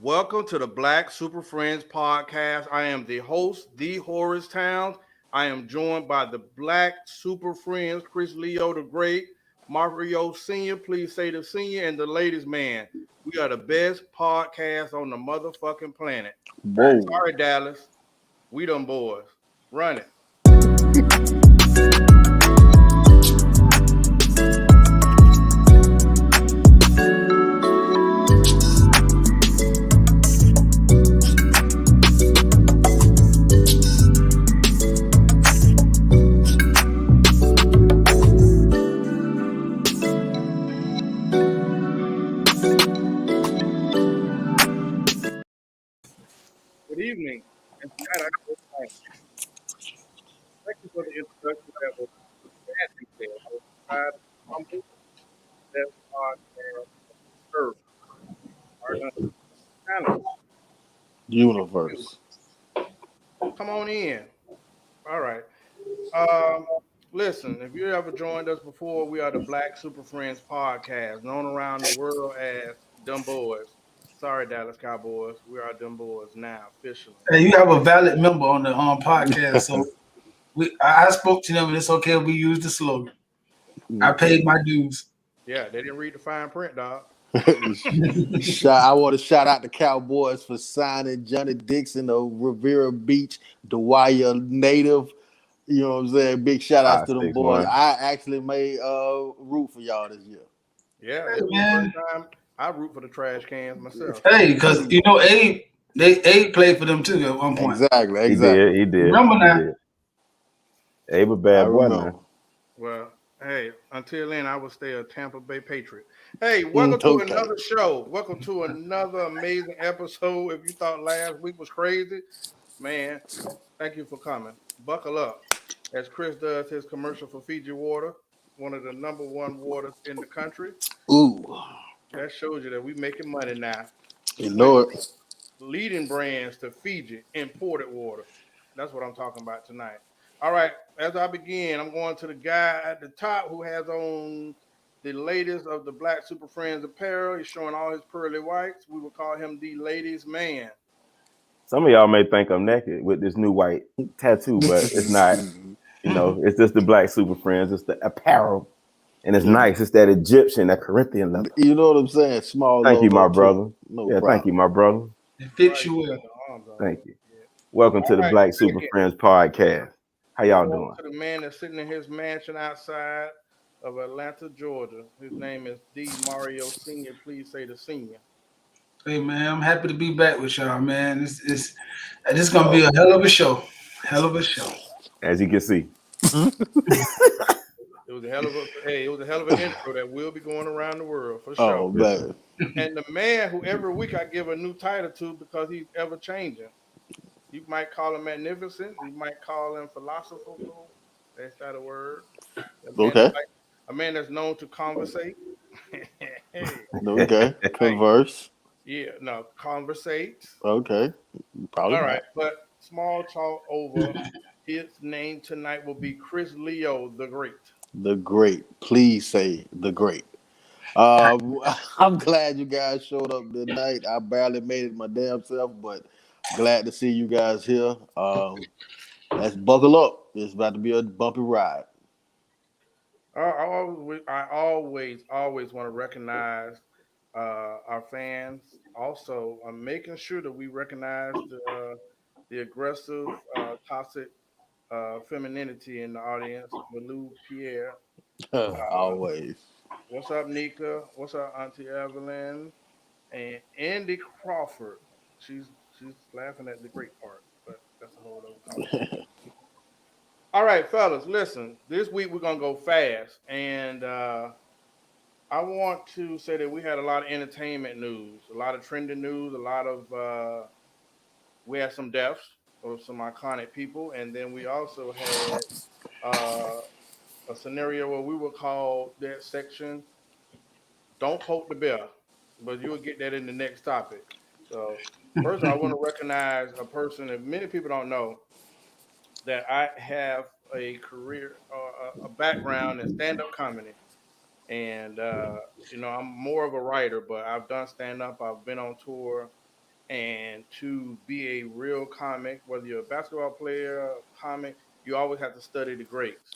Welcome to the Black Super Friends podcast. I am the host, the Horace Towns. I am joined by the Black Super Friends, Chris Leo the Great, Mario Senior, please say the Senior, and the Ladies Man. We are the best podcast on the motherfucking planet. Whoa. Sorry, Dallas. We them boys. Run it. Good evening. And tonight I thank you for the introduction that was fantastic. I was proud of humble that podcast earth. Our channel. Universe. Come on in. All right. Um, Listen, if you ever joined us before, we are the Black Super Friends podcast, known around the world as Dumb Boys. Sorry, Dallas Cowboys. We are Dumb Boys now, officially. Hey, you have a valid member on the podcast, so I spoke to them, and it's okay if we use the slogan. I paid my dues. Yeah, they didn't read the fine print, dog. I want to shout out the Cowboys for signing Johnny Dixon of Rivera Beach, Dwyer native. You know what I'm saying? Big shout outs to them boys. I actually made root for y'all this year. Yeah, it's the first time I root for the trash cans myself. Hey, because Abe played for them too at one point. Exactly. He did. Remember now? Abe a bad boy now. Well, hey, until then, I will stay a Tampa Bay Patriot. Hey, welcome to another show. Welcome to another amazing episode. If you thought last week was crazy, man, thank you for coming. Buckle up. As Chris does his commercial for Fiji Water, one of the number one waters in the country. Ooh. That shows you that we making money now. You know it. Leading brands to Fiji, imported water. That's what I'm talking about tonight. All right, as I begin, I'm going to the guy at the top who has on the latest of the Black Super Friends apparel. He's showing all his pearly whites. We will call him the ladies' man. Some of y'all may think I'm naked with this new white tattoo, but it's not. You know, it's just the Black Super Friends. It's the apparel. And it's nice. It's that Egyptian, that Corinthian leather. You know what I'm saying? Small. Thank you, my brother. No problem. Thank you, my brother. It fits you well. Thank you. Welcome to the Black Super Friends podcast. How y'all doing? To the man that's sitting in his mansion outside of Atlanta, Georgia. His name is D. Mario Senior. Please say the Senior. Hey man, I'm happy to be back with y'all, man. This gonna be a hell of a show. Hell of a show. As you can see. It was a hell of an intro that will be going around the world for sure. Oh, man. And the man who every week I give a new title to because he's ever changing. You might call him magnificent. You might call him philosophical. That's not a word. Okay. A man that's known to conversate. Okay. Converse. Yeah, no, conversate. Okay. Probably. All right, but small talk over. His name tonight will be Chris Leo the Great. The Great. Please say the Great. I'm glad you guys showed up tonight. I barely made it my damn self, but glad to see you guys here. Let's buckle up. It's about to be a bumpy ride. I always want to recognize our fans. Also, I'm making sure that we recognize the aggressive, toxic femininity in the audience. Malou Pierre. Always. What's up, Nika? What's up, Auntie Evelyn? And Andy Crawford. She's laughing at the great part, but that's a whole other topic. All right, fellas, listen. This week we're gonna go fast, and I want to say that we had a lot of entertainment news, a lot of trending news, a lot of we had some deaths of some iconic people, and then we also had a scenario where we will call that section "Don't Poke the Bear," but you'll get that in the next topic. So first, I want to recognize a person that many people don't know that I have a career or a background in stand-up comedy. And I'm more of a writer, but I've done stand-up. I've been on tour And to be a real comic, whether you're a basketball player, comic, you always have to study the greats.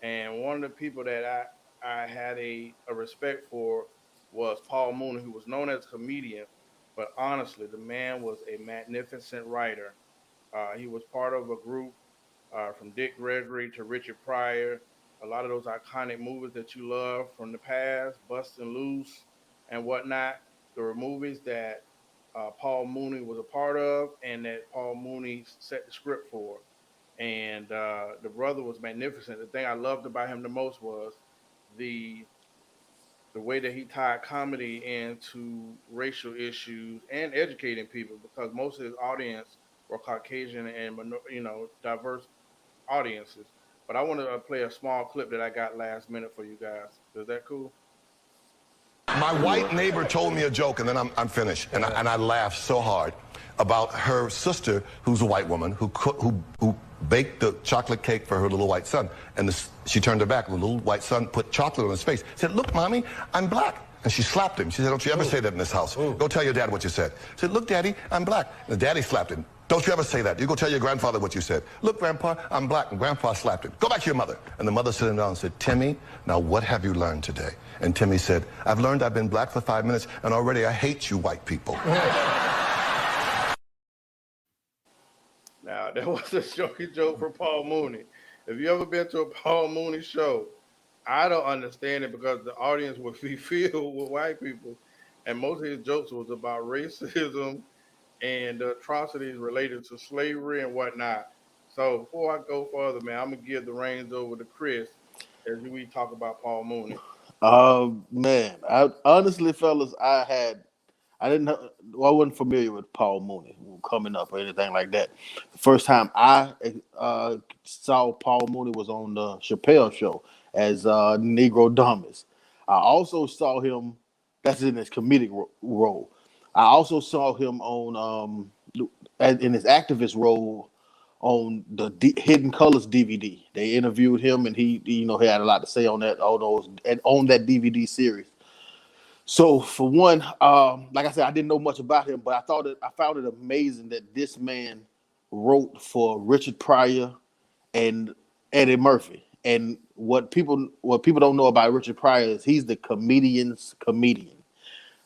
And one of the people that I had a respect for was Paul Mooney, who was known as a comedian, but honestly, the man was a magnificent writer. He was part of a group from Dick Gregory to Richard Pryor, a lot of those iconic movies that you love from the past, Bustin' Loose and whatnot. There were movies that Paul Mooney was a part of and that Paul Mooney set the script for. And the brother was magnificent. The thing I loved about him the most was the the way that he tied comedy into racial issues and educating people because most of his audience were Caucasian and diverse audiences. But I want to play a small clip that I got last minute for you guys. Is that cool? My Yeah. white neighbor told me a joke, and then I'm finished. And I laughed so hard about her sister, who's a white woman, who baked the chocolate cake for her little white son. And she turned her back, and the little white son put chocolate on his face. Said, "Look, Mommy, I'm black." And she slapped him. She said, "Don't you ever say that in this house. Go tell your dad what you said." She said, "Look, Daddy, I'm black." And the daddy slapped him. "Don't you ever say that. You go tell your grandfather what you said." "Look, Grandpa, I'm black." And Grandpa slapped him. "Go back to your mother." And the mother sat him down and said, "Timmy, now what have you learned today?" And Timmy said, "I've learned I've been black for 5 minutes, and already I hate you white people." Now, that was a jokey joke for Paul Mooney. If you ever been to a Paul Mooney show, I don't understand it because the audience would be filled with white people, and most of his jokes was about racism and the atrocities related to slavery and whatnot. So before I go further, man, I'm gonna give the reins over to Chris as we talk about Paul Mooney. Man, I honestly, fellas, I didn't know, well, I wasn't familiar with Paul Mooney coming up or anything like that. The first time I saw Paul Mooney was on the Chappelle show as Negro Dumbest. I also saw him. That's in his comedic role. I also saw him on in his activist role on the Hidden Colors DVD. They interviewed him, and he had a lot to say on that, all those, and on that DVD series. So for one, like I said, I didn't know much about him, but I found it amazing that this man wrote for Richard Pryor and Eddie Murphy. And what people don't know about Richard Pryor is he's the comedian's comedian.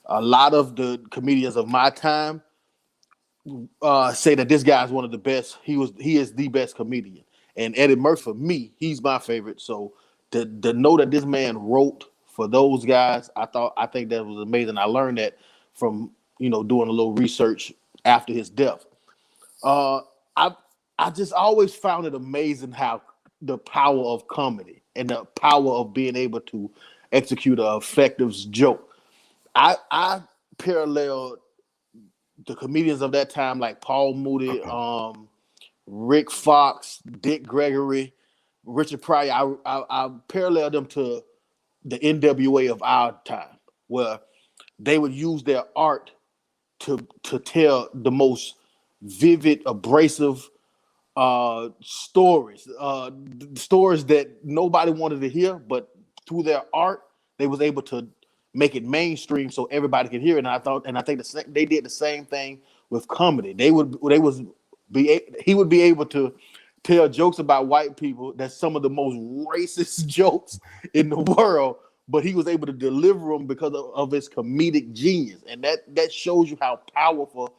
A lot of the comedians of my time say that this guy is one of the best. He is the best comedian. And Eddie Murphy, for me, he's my favorite. So to know that this man wrote for those guys, I think that was amazing. I learned that from doing a little research after his death. Uh, I I just always found it amazing how the power of comedy and the power of being able to execute an effective joke. I parallel the comedians of that time like Paul Moody, Rick Fox, Dick Gregory, Richard Pryor. I parallel them to the NWA of our time, where they would use their art to tell the most vivid, abrasive stories that nobody wanted to hear, but through their art, they was able to make it mainstream so everybody could hear it. And I think they did the same thing with comedy. He would be able to tell jokes about white people that's some of the most racist jokes in the world, but he was able to deliver them because of his comedic genius, and that shows you how powerful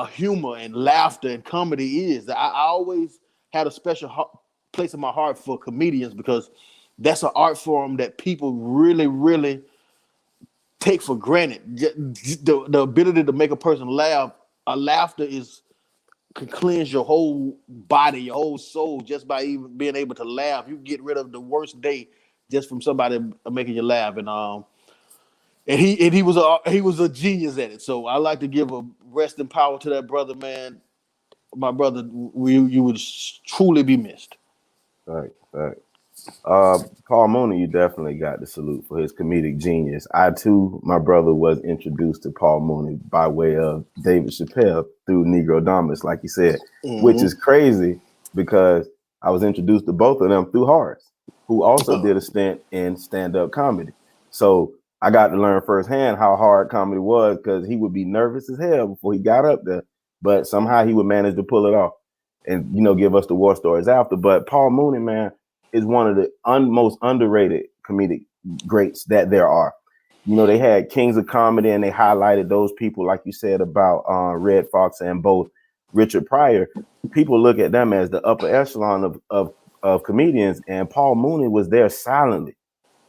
humor and laughter and comedy is. I always had a special place in my heart for comedians because that's an art form that people really, really take for granted. The ability to make a person laugh, a laughter can cleanse your whole body, your whole soul, just by even being able to laugh. You get rid of the worst day just from somebody making you laugh. And he was a genius at it. So I like to give a rest and power to that brother, man. My brother, you would truly be missed. Right, right. Paul Mooney, you definitely got to salute for his comedic genius. I too, my brother was introduced to Paul Mooney by way of David Chappelle through Negro Dominus, like you said, which is crazy because I was introduced to both of them through Horace, who also did a stint in stand-up comedy. So I got to learn firsthand how hard comedy was because he would be nervous as hell before he got up there, but somehow he would manage to pull it off, and give us the war stories after. But Paul Mooney, man, is one of the most underrated comedic greats that there are. They had Kings of Comedy, and they highlighted those people, like you said about Red Fox and both Richard Pryor. People look at them as the upper echelon of comedians, and Paul Mooney was there silently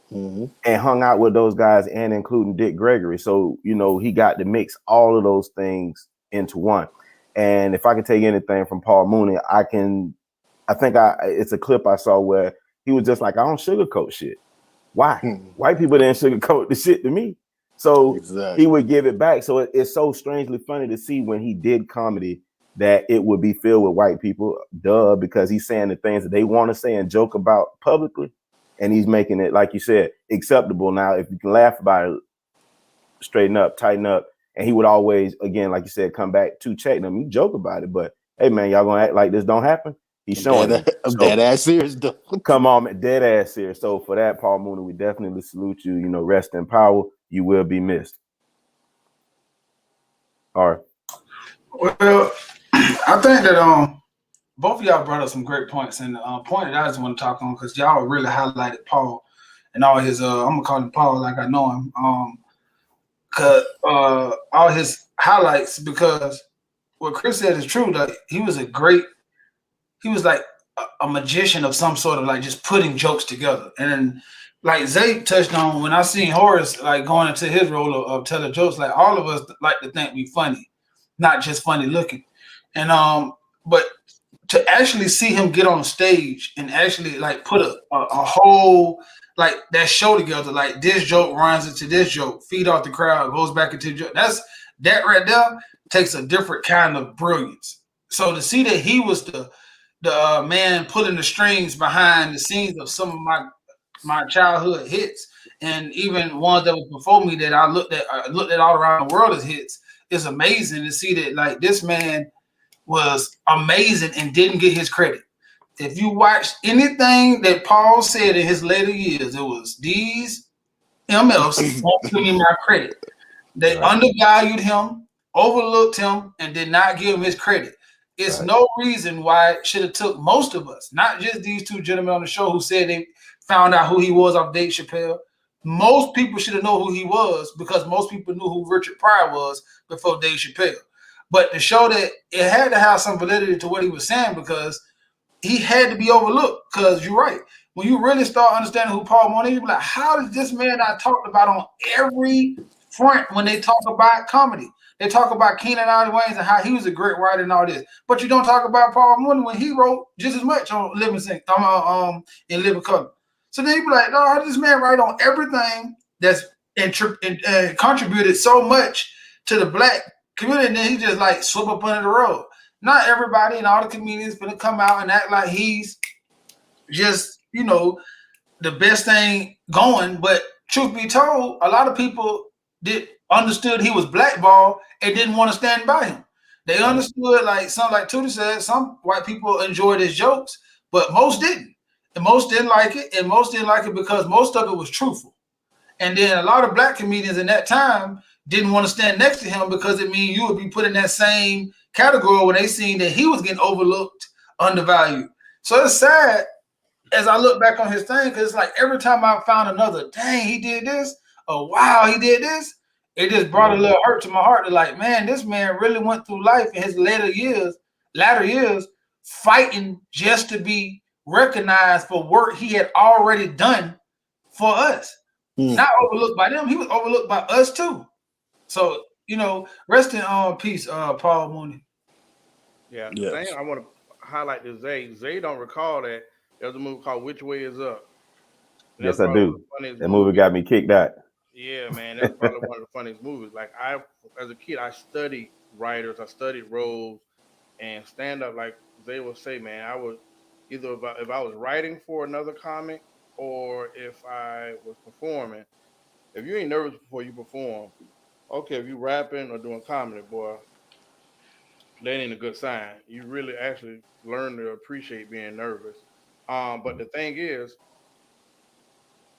and hung out with those guys, and including Dick Gregory. So he got to mix all of those things into one. And if I can take anything from Paul Mooney, it's a clip I saw where he was just like, I don't sugarcoat shit. Why? White people didn't sugarcoat the shit to me. So he would give it back. So it's so strangely funny to see when he did comedy that it would be filled with white people, because he's saying the things that they want to say and joke about publicly. And he's making it, like you said, acceptable. Now, if you can laugh about it, straighten up, tighten up. And he would always, again, like you said, come back to check them. You joke about it, but hey, man, y'all gonna act like this don't happen? He's showing I'm dead ass serious, though. Come on, man, dead ass serious. So for that, Paul Mooney, we definitely salute you. Rest in power. You will be missed. All right. Well, I think that both of y'all brought up some great points, and the point that I just want to talk on, because y'all really highlighted Paul and all his I'm gonna call him Paul like I know him, cause all his highlights, because what Chris said is true. That he was like a magician of some sort, of like just putting jokes together. And then, like Zay touched on, when I seen Horace like going into his role of telling jokes, like all of us like to think we funny, not just funny looking. And but to actually see him get on stage and actually like put a whole like that show together, like this joke runs into this joke, feed off the crowd, goes back into the joke. That right there takes a different kind of brilliance. So to see that he was the man pulling the strings behind the scenes of some of my childhood hits, and even ones that was before me that I looked at all around the world as hits, is amazing to see that like this man was amazing and didn't get his credit. If you watch anything that Paul said in his later years, it was these MFs won't give me my credit. They undervalued him, overlooked him, and did not give him his credit. It's no reason why it should have took most of us, not just these two gentlemen on the show who said they found out who he was off Dave Chappelle. Most people should have known who he was, because most people knew who Richard Pryor was before Dave Chappelle. But to show that it had to have some validity to what he was saying, because he had to be overlooked. Because you're right. When you really start understanding who Paul Mooney is, you be like, how does this man not talked about on every front when they talk about comedy? They talk about Keenan Ivory Wayans and how he was a great writer and all this, but you don't talk about Paul Mooney when he wrote just as much on Living Single, in Living Color. So then you be like, no, this man write on everything that's contributed so much to the black community, and then he just like sweep up under the rug. Not everybody and all the comedians gonna come out and act like he's just the best thing going. But truth be told, a lot of people understood he was blackballed and didn't want to stand by him. They understood, like Tootie said, some white people enjoyed his jokes, but most didn't. And most didn't like it, and most didn't like it because most of it was truthful. And then a lot of black comedians in that time didn't want to stand next to him, because it means you would be put in that same category when they seen that he was getting overlooked, undervalued. So it's sad as I look back on his thing, because it's like every time I found another, dang, he did this, or wow, he did this, it just brought a little hurt to my heart. To like, man, this man really went through life in his latter years, fighting just to be recognized for work he had already done for us. Not overlooked by them, he was overlooked by us too. So, rest in peace, Paul Mooney. Yeah, the thing I want to highlight to Zay. Zay don't recall that there's a movie called Which Way Is Up. And Yes, I do. That movie got me kicked out. Yeah, man, that's probably one of the funniest movies. Like as a kid, I studied writers, I studied roles, and stand up. Like Zay would say, man, I would either if I was writing for another comic or if I was performing. If you ain't nervous before you perform, okay, if you rapping or doing comedy, boy, that ain't a good sign. You really actually learn to appreciate being nervous. But the thing is,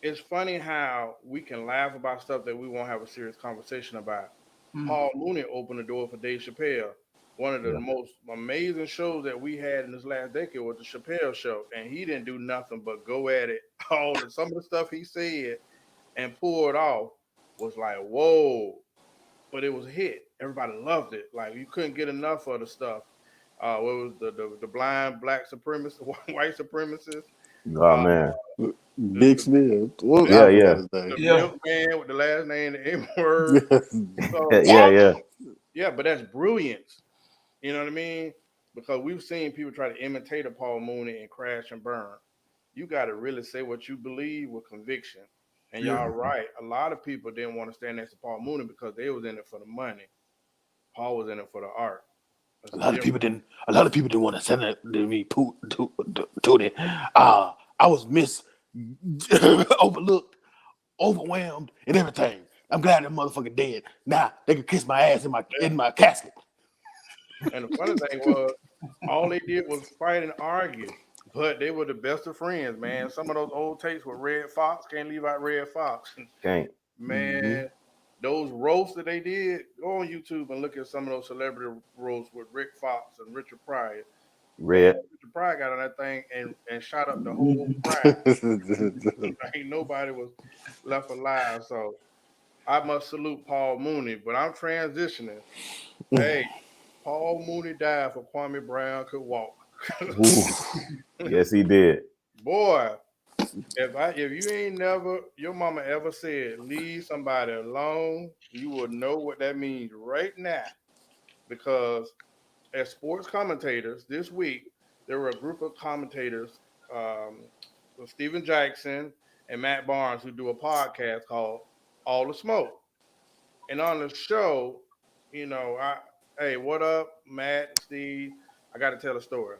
it's funny how we can laugh about stuff that we won't have a serious conversation about. Mm. Paul Mooney opened the door for Dave Chappelle. One of the Yeah. most amazing shows that we had in this last decade was the Chappelle show, and he didn't do nothing but go at it. Some of the stuff he said and pulled off was like, whoa! But it was a hit. Everybody loved it. Like you couldn't get enough of the stuff. What was the blind black supremacist, white supremacist? Oh Uh, man. the Big the Smith. What? the, Yeah, I forgot yeah. his name. the Yeah. milkman with the last name, the M word. So Yeah, yeah. yeah, but that's brilliance. You know what I mean? Because we've seen people try to imitate a Paul Mooney and crash and burn. You got to really say what you believe with conviction. And Yeah. y'all right. A lot of people didn't want to stand next to Paul Mooney because they was in it for the money. Paul was in it for the art. That's A lot of people different. didn't. A lot of people didn't want to send it to me. To it. I was overlooked, overwhelmed, and everything. I'm glad that motherfucker dead. Now they can kiss my ass in my casket. And the funny thing was, all they did was fight and argue. But they were the best of friends, man. Some of those old tapes with Red Fox, can't leave out Red Fox. Can't. Mm-hmm. Man, those roasts that they did, go on YouTube and look at some of those celebrity roasts with Rick Fox and Richard Pryor. Man, Red. Richard Pryor got on that thing and shot up the whole crowd. Ain't nobody was left alive. So I must salute Paul Mooney, but I'm transitioning. Hey, Paul Mooney died for Kwame Brown could walk. Ooh. Yes, he did. Boy, if you ain't never your mama ever said leave somebody alone, you will know what that means right now. Because as sports commentators this week, there were a group of commentators, with Steven Jackson and Matt Barnes, who do a podcast called All the Smoke. And on the show, hey, what up, Matt and Steve? I got to tell a story.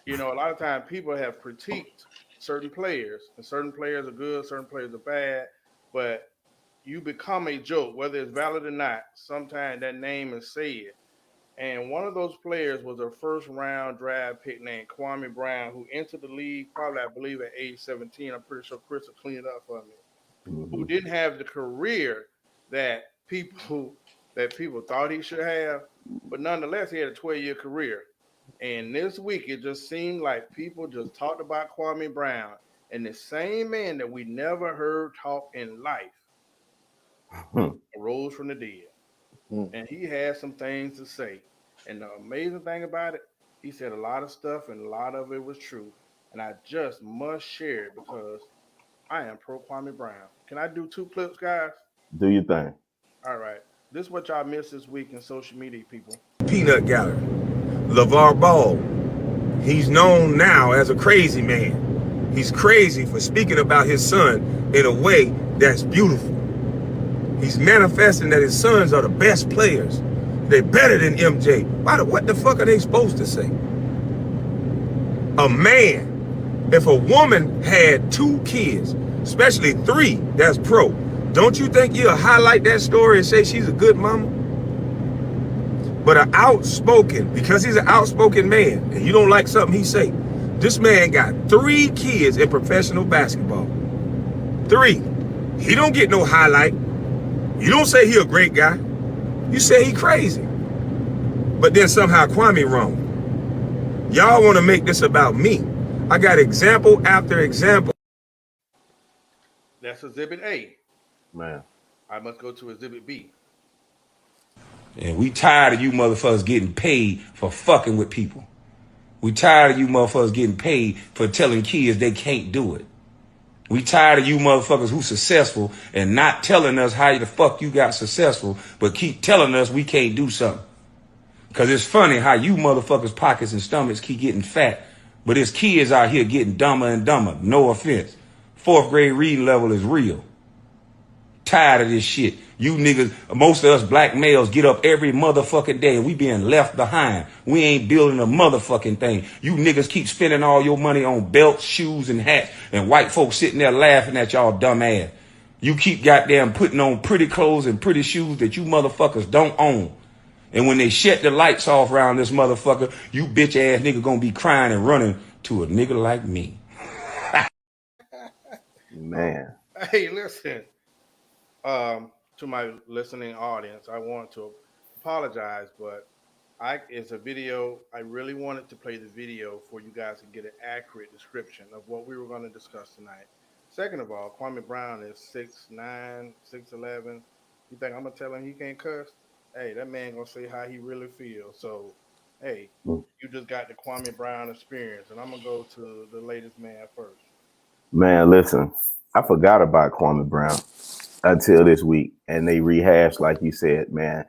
A lot of times people have critiqued certain players, and certain players are good, certain players are bad, but you become a joke, whether it's valid or not. Sometimes that name is said. And one of those players was a first round draft pick named Kwame Brown, who entered the league probably, I believe, at age 17. I'm pretty sure Chris will clean it up for me. Who Mhm. didn't have the career that people thought he should have, but nonetheless, he had a 12-year career. And this week, it just seemed like people just talked about Kwame Brown, and the same man that we never heard talk in life Hmm. arose from the dead. Mm. And he had some things to say. And the amazing thing about it, he said a lot of stuff, and a lot of it was true. And I just must share it because I am pro Kwame Brown. Can I do two clips, guys? Do your thing. All right. This is what y'all missed this week in social media, people. Peanut Gallery. LeVar Ball, he's known now as a crazy man. He's crazy for speaking about his son in a way that's beautiful. He's manifesting that his sons are the best players. They're better than MJ. What the fuck are they supposed to say? A man, if a woman had 2 kids, especially 3, that's pro, don't you think you'll highlight that story and say she's a good mama? But because he's an outspoken man, and you don't like something he say, this man got 3 kids in professional basketball. 3. He don't get no highlight. You don't say he a great guy. You say he crazy. But then somehow Kwame wrong. Y'all want to make this about me. I got example after example. That's Exhibit A. Man. I must go to Exhibit B. And we tired of you motherfuckers getting paid for fucking with people. We tired of you motherfuckers getting paid for telling kids they can't do it. We tired of you motherfuckers who successful and not telling us how the fuck you got successful, but keep telling us we can't do something. Cause it's funny how you motherfuckers' pockets and stomachs keep getting fat, but there's kids out here getting dumber and dumber. No offense. 4th grade reading level is real. Tired of this shit. You niggas, most of us black males get up every motherfucking day and we being left behind. We ain't building a motherfucking thing. You niggas keep spending all your money on belts, shoes, and hats, and white folks sitting there laughing at y'all dumb ass. You keep goddamn putting on pretty clothes and pretty shoes that you motherfuckers don't own. And when they shut the lights off around this motherfucker, you bitch ass nigga gonna be crying and running to a nigga like me. Man. Hey, listen. To my listening audience, I want to apologize, but it's a video. I really wanted to play the video for you guys to get an accurate description of what we were going to discuss tonight. Second of all, Kwame Brown is 6'9", 6'11". You think I'm gonna tell him he can't cuss? Hey, that man gonna say how he really feels. So, hey, you just got the Kwame Brown experience, and I'm gonna go to the latest man first. Man, listen, I forgot about Kwame Brown until this week, and they rehashed, like you said, man.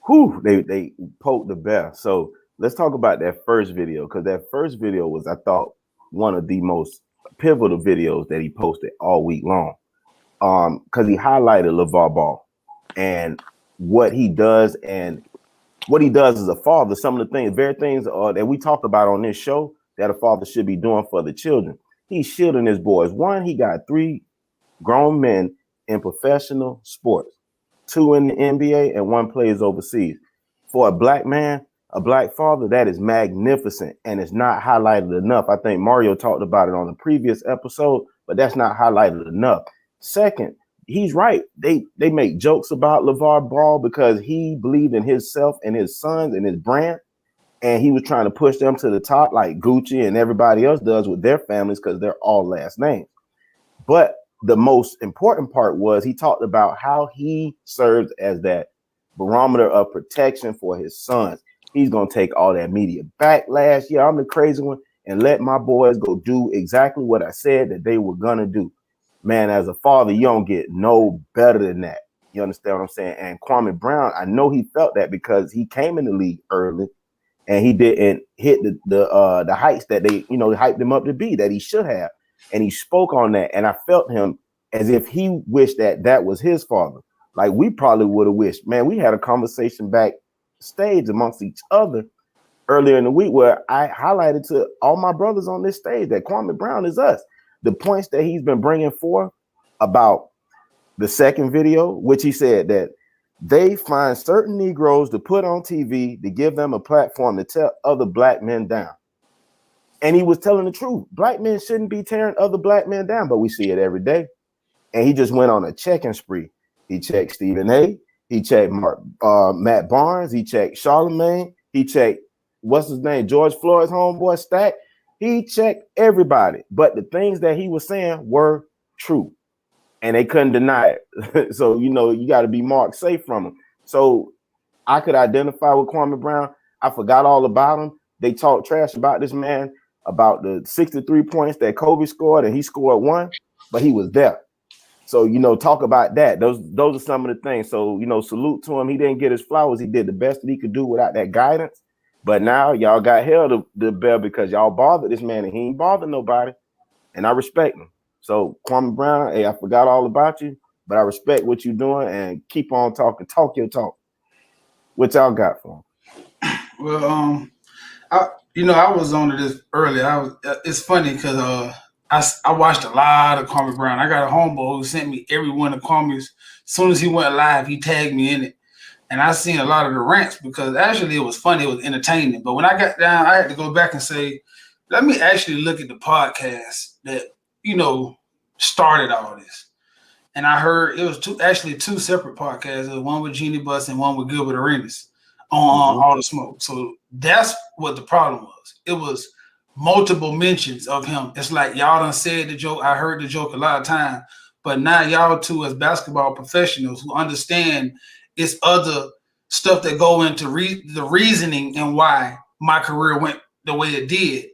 Whew, they poked the bear. So let's talk about that first video, because that first video was, I thought, one of the most pivotal videos that he posted all week long. Because he highlighted LeVar Ball and what he does and what he does as a father. Some of the things, very things that we talk about on this show that a father should be doing for the children. He's shielding his boys. One, he got 3 grown men in professional sports, 2 in the NBA, and 1 plays overseas. For a black man, a black father, that is magnificent, and it's not highlighted enough. I think Mario talked about it on the previous episode, but that's not highlighted enough. Second, he's right. They make jokes about LeVar Ball because he believed in himself and his sons and his brand, and he was trying to push them to the top like Gucci and everybody else does with their families because they're all last names. But the most important part was he talked about how he serves as that barometer of protection for his sons. He's going to take all that media backlash. Yeah, I'm the crazy one, and let my boys go do exactly what I said that they were going to do. Man, as a father, you don't get no better than that. You understand what I'm saying? And Kwame Brown, I know he felt that because he came in the league early and he didn't hit the heights that they, hyped him up to be, that he should have. And he spoke on that, and I felt him as if he wished that was his father. Like we probably would have wished. Man, we had a conversation backstage amongst each other earlier in the week where I highlighted to all my brothers on this stage that Kwame Brown is us. The points that he's been bringing forth about the second video, which he said that they find certain Negroes to put on TV to give them a platform to tear other black men down. And he was telling the truth. Black men shouldn't be tearing other black men down, but we see it every day. And he just went on a checking spree. He checked Stephen A. He checked Matt Barnes. He checked Charlemagne. He checked, what's his name, George Floyd's homeboy, Stack. He checked everybody. But the things that he was saying were true. And they couldn't deny it. So, you got to be marked safe from him. So I could identify with Kwame Brown. I forgot all about him. They talked trash about this man, about the 63 points that Kobe scored, and he scored 1, but he was there. So, talk about that. Those are some of the things. So, salute to him. He didn't get his flowers. He did the best that he could do without that guidance. But now y'all got held the bell because y'all bothered this man, and he ain't bothered nobody. And I respect him. So, Kwame Brown, hey, I forgot all about you, but I respect what you're doing, and keep on talking. Talk your talk. What y'all got for him? Well, I was on to this earlier. It's funny because I watched a lot of Kwame Brown. I got a homeboy who sent me every one of Kwame's. As soon as he went live, he tagged me in it. And I seen a lot of the rants because actually it was funny, it was entertaining. But when I got down, I had to go back and say, let me actually look at the podcast that, started all this. And I heard it was two separate podcasts. One with Jeannie Buss and one with Gilbert Arenas on All the Smoke. So that's what the problem was. It was multiple mentions of him. It's like y'all done said the joke. I heard the joke a lot of times. But now y'all two as basketball professionals who understand it's other stuff that go into the reasoning and why my career went the way it did.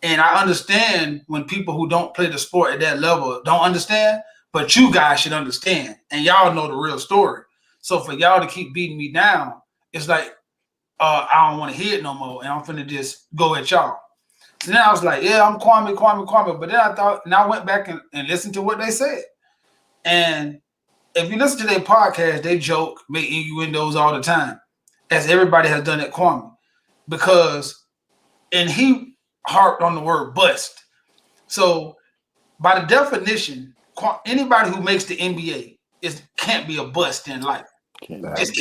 And I understand when people who don't play the sport at that level don't understand, but you guys should understand. And y'all know the real story. So for y'all to keep beating me down, it's like, I don't want to hear it no more. And I'm finna just go at y'all. So then I was like, yeah, I'm Kwame. But then I thought, and I went back and listened to what they said. And if you listen to their podcast, they joke, make innuendos all the time, as everybody has done at Kwame. And he harped on the word bust. So by the definition, anybody who makes the NBA can't be a bust in life. It's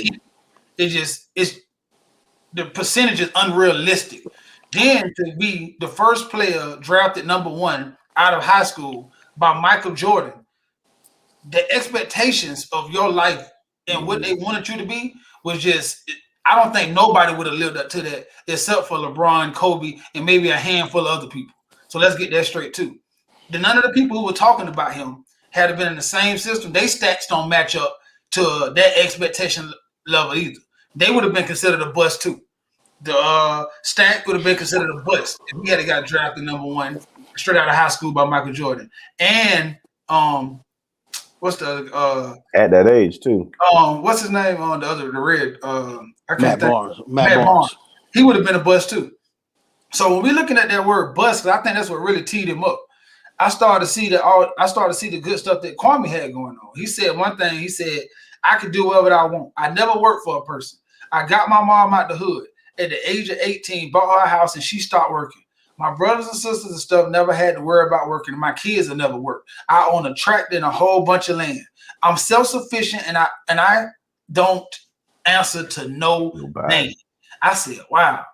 the percentage is unrealistic. Then to be the first player drafted number 1 out of high school by Michael Jordan, the expectations of your life and what they wanted you to be was just. I don't think nobody would have lived up to that except for LeBron, Kobe, and maybe a handful of other people. So let's get that straight too. None of the people who were talking about him had been in the same system. They stats don't match up to that expectation level either. They would have been considered a bust too. The Stack would have been considered a bust if he had got drafted number one straight out of high school by Michael Jordan. And what's the At that age too. what's his name on the red? I can't Matt think. Barnes. Matt Matt Barnes. Barnes. He would have been a bust too. So when we're looking at that word bust, I think that's what really teed him up. I started to see the good stuff that Kwame had going on. He said one thing. He said, "I could do whatever I want. I never worked for a person. I got my mom out the hood at the age of 18, bought her a house, and she stopped working. My brothers and sisters and stuff never had to worry about working. And my kids have never worked. I own a tractor and a whole bunch of land. I'm self-sufficient, and I don't answer to no man." I said, "Wow,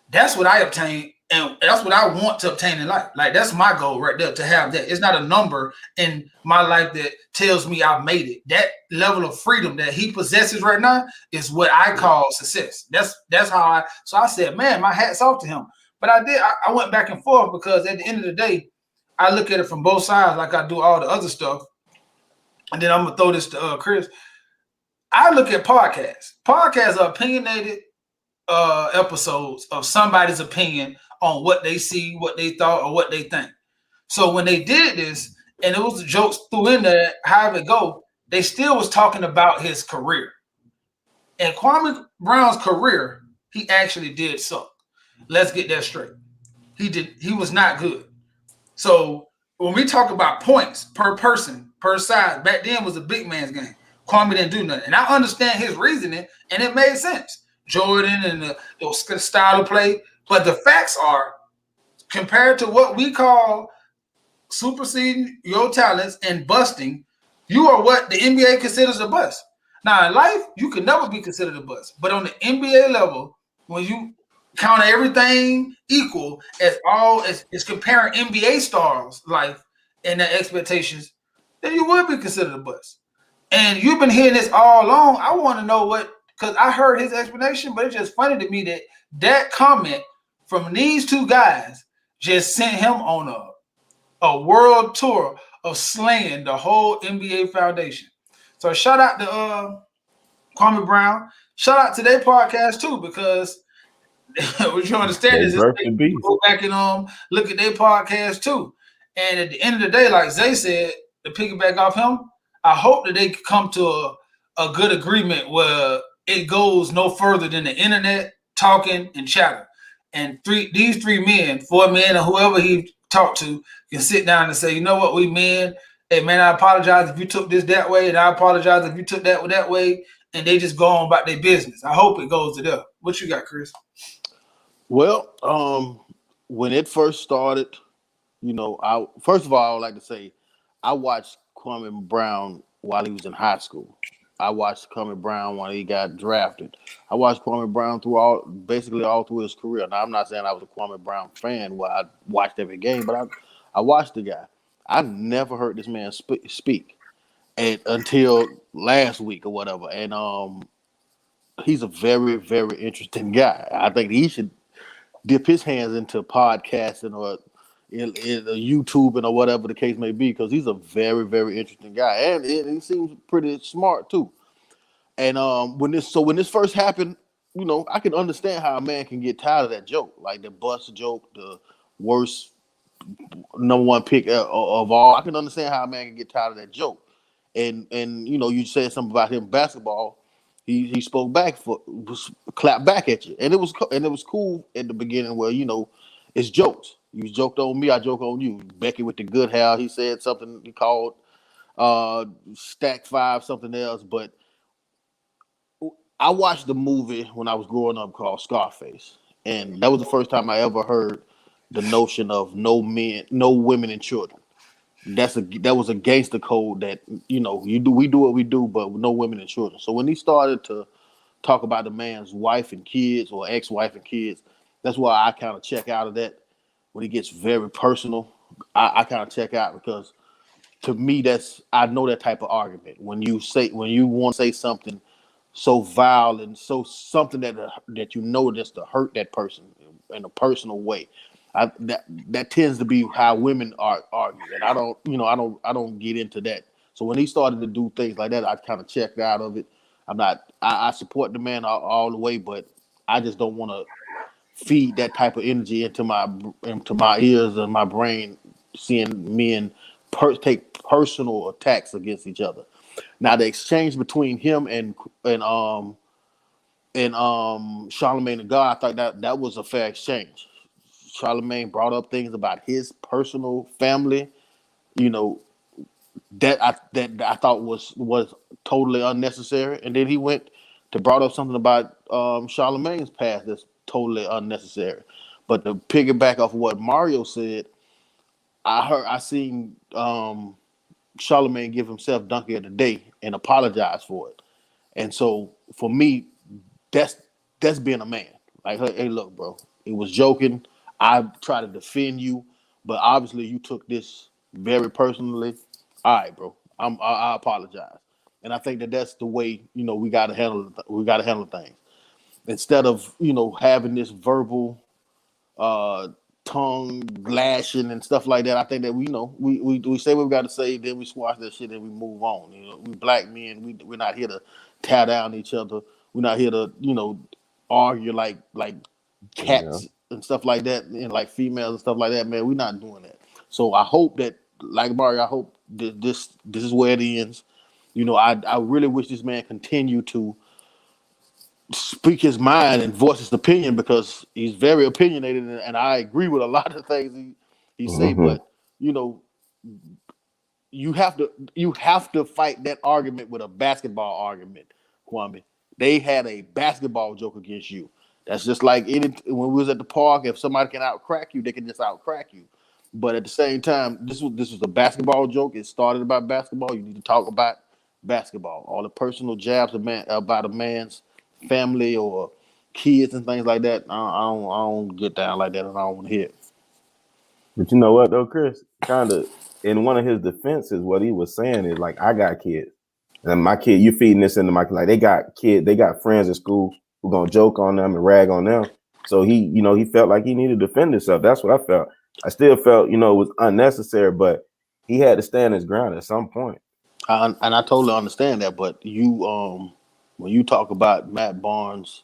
that's what I obtained, and that's what I want to obtain in life. Like that's my goal right there, to have that. It's not a number in my life that tells me I've made it. That level of freedom that he possesses right now is what I call success. That's how so I said, man, my hat's off to him. But I went back and forth because at the end of the day, I look at it from both sides like I do all the other stuff. And then I'm gonna throw this to Chris. I look at podcasts. Podcasts are opinionated episodes of somebody's opinion on what they see, what they thought, or what they think. So when they did this, and it was the jokes threw in there, however it go, they still was talking about his career. And Kwame Brown's career, he actually did suck. Let's get that straight. He was not good. So when we talk about points per person, per side, back then was a big man's game. Kwame didn't do nothing. And I understand his reasoning, and it made sense. Jordan and the style of play. But the facts are, compared to what we call superseding your talents and busting, you are what the NBA considers a bust. Now, in life, you can never be considered a bust. But on the NBA level, when you count everything equal as comparing NBA stars' life and their expectations, then you would be considered a bust. And you've been hearing this all along. I want to know because I heard his explanation, but it's just funny to me that comment from these two guys just sent him on a world tour of slaying the whole NBA foundation. So shout out to Kwame Brown. Shout out to their podcast too, because what you understand is they go back and look at their podcast too. And at the end of the day, like Zay said, to piggyback off him, I hope that they come to a good agreement where it goes no further than the internet talking and chatting. And these three men, four men, or whoever he talked to, can sit down and say, you know what, we men, hey man, I apologize if you took this that way, and I apologize if you took that way, and they just go on about their business. I hope it goes to them. What you got, Chris? Well, when it first started, first of all, I would like to say I watched Kwame Brown while he was in high school. I watched Kwame Brown when he got drafted. I watched Kwame Brown basically all through his career. Now, I'm not saying I was a Kwame Brown fan where I watched every game, but I watched the guy. I never heard this man speak until last week or whatever. And he's a very, very interesting guy. I think he should dip his hands into podcasting or in YouTube or whatever the case may be, because he's a very, very interesting guy, and he seems pretty smart too. And when this first happened, I can understand how a man can get tired of that joke, like the bust joke, the worst number one pick of all. I can understand how a man can get tired of that joke. And you said something about him basketball. He spoke back clapped back at you, and it was cool at the beginning where it's jokes. You joked on me, I joke on you. Becky with the good hair, he said something he called Stack 5 something else. But I watched the movie when I was growing up called Scarface, and that was the first time I ever heard the notion of no men, no women and children. That was a gangster code that we do what we do, but no women and children. So when he started to talk about the man's wife and kids or ex-wife and kids, that's why I kind of check out of that. When he gets very personal, I kind of check out, because to me, I know that type of argument when you want to say something so vile and so something that you know just to hurt that person in a personal way. That tends to be how women argue, and I don't get into that. So when he started to do things like that, I kind of checked out of it. I'm not. I support the man all the way, but I just don't want to feed that type of energy into my ears and my brain, seeing men take personal attacks against each other. Now the exchange between him and Charlemagne the God, I thought that was a fair exchange. Charlemagne brought up things about his personal family, you know, that I thought was totally unnecessary, and then he went to brought up something about Charlemagne's past that's totally unnecessary. But to piggyback off of what Mario said, I seen Charlemagne give himself Donkey of the Day and apologize for it. And so for me, that's that's being a man. Like, hey, look, bro, it was joking. I try to defend you, but obviously you took this very personally. All right, bro, I apologize, and I think that's the way we got to handle things instead of having this verbal uh tongue lashing and stuff like that. I think that we say what we got to say, then we squash that shit and we move on. We black men, we're not here to tear down each other. We're not here to argue like Yeah. cats and stuff like that, and like females and stuff like that. Man, we're not doing that. So I hope that, like Mario, I hope that this is where it ends. I really wish this man continued to speak his mind and voice his opinion because he's very opinionated, and I agree with a lot of things he say. Hmm. But you know, you have to fight that argument with a basketball argument, Kwame. They had a basketball joke against you. That's just like when we was at the park. If somebody can outcrack you, they can just outcrack you. But at the same time, this was a basketball joke. It started about basketball. You need to talk about basketball. All the personal jabs about a man's family or kids and things like that. I don't get down like that, and I don't want to hear it. But you know what though, Chris? Kind of in one of his defenses, what he was saying is like, I got kids, and my kid, you feeding this into my kid. Like they got friends at school who gonna joke on them and rag on them. So he felt like he needed to defend himself. That's what I felt. I still felt, it was unnecessary, but he had to stand his ground at some point. And I totally understand that. But when you talk about Matt Barnes'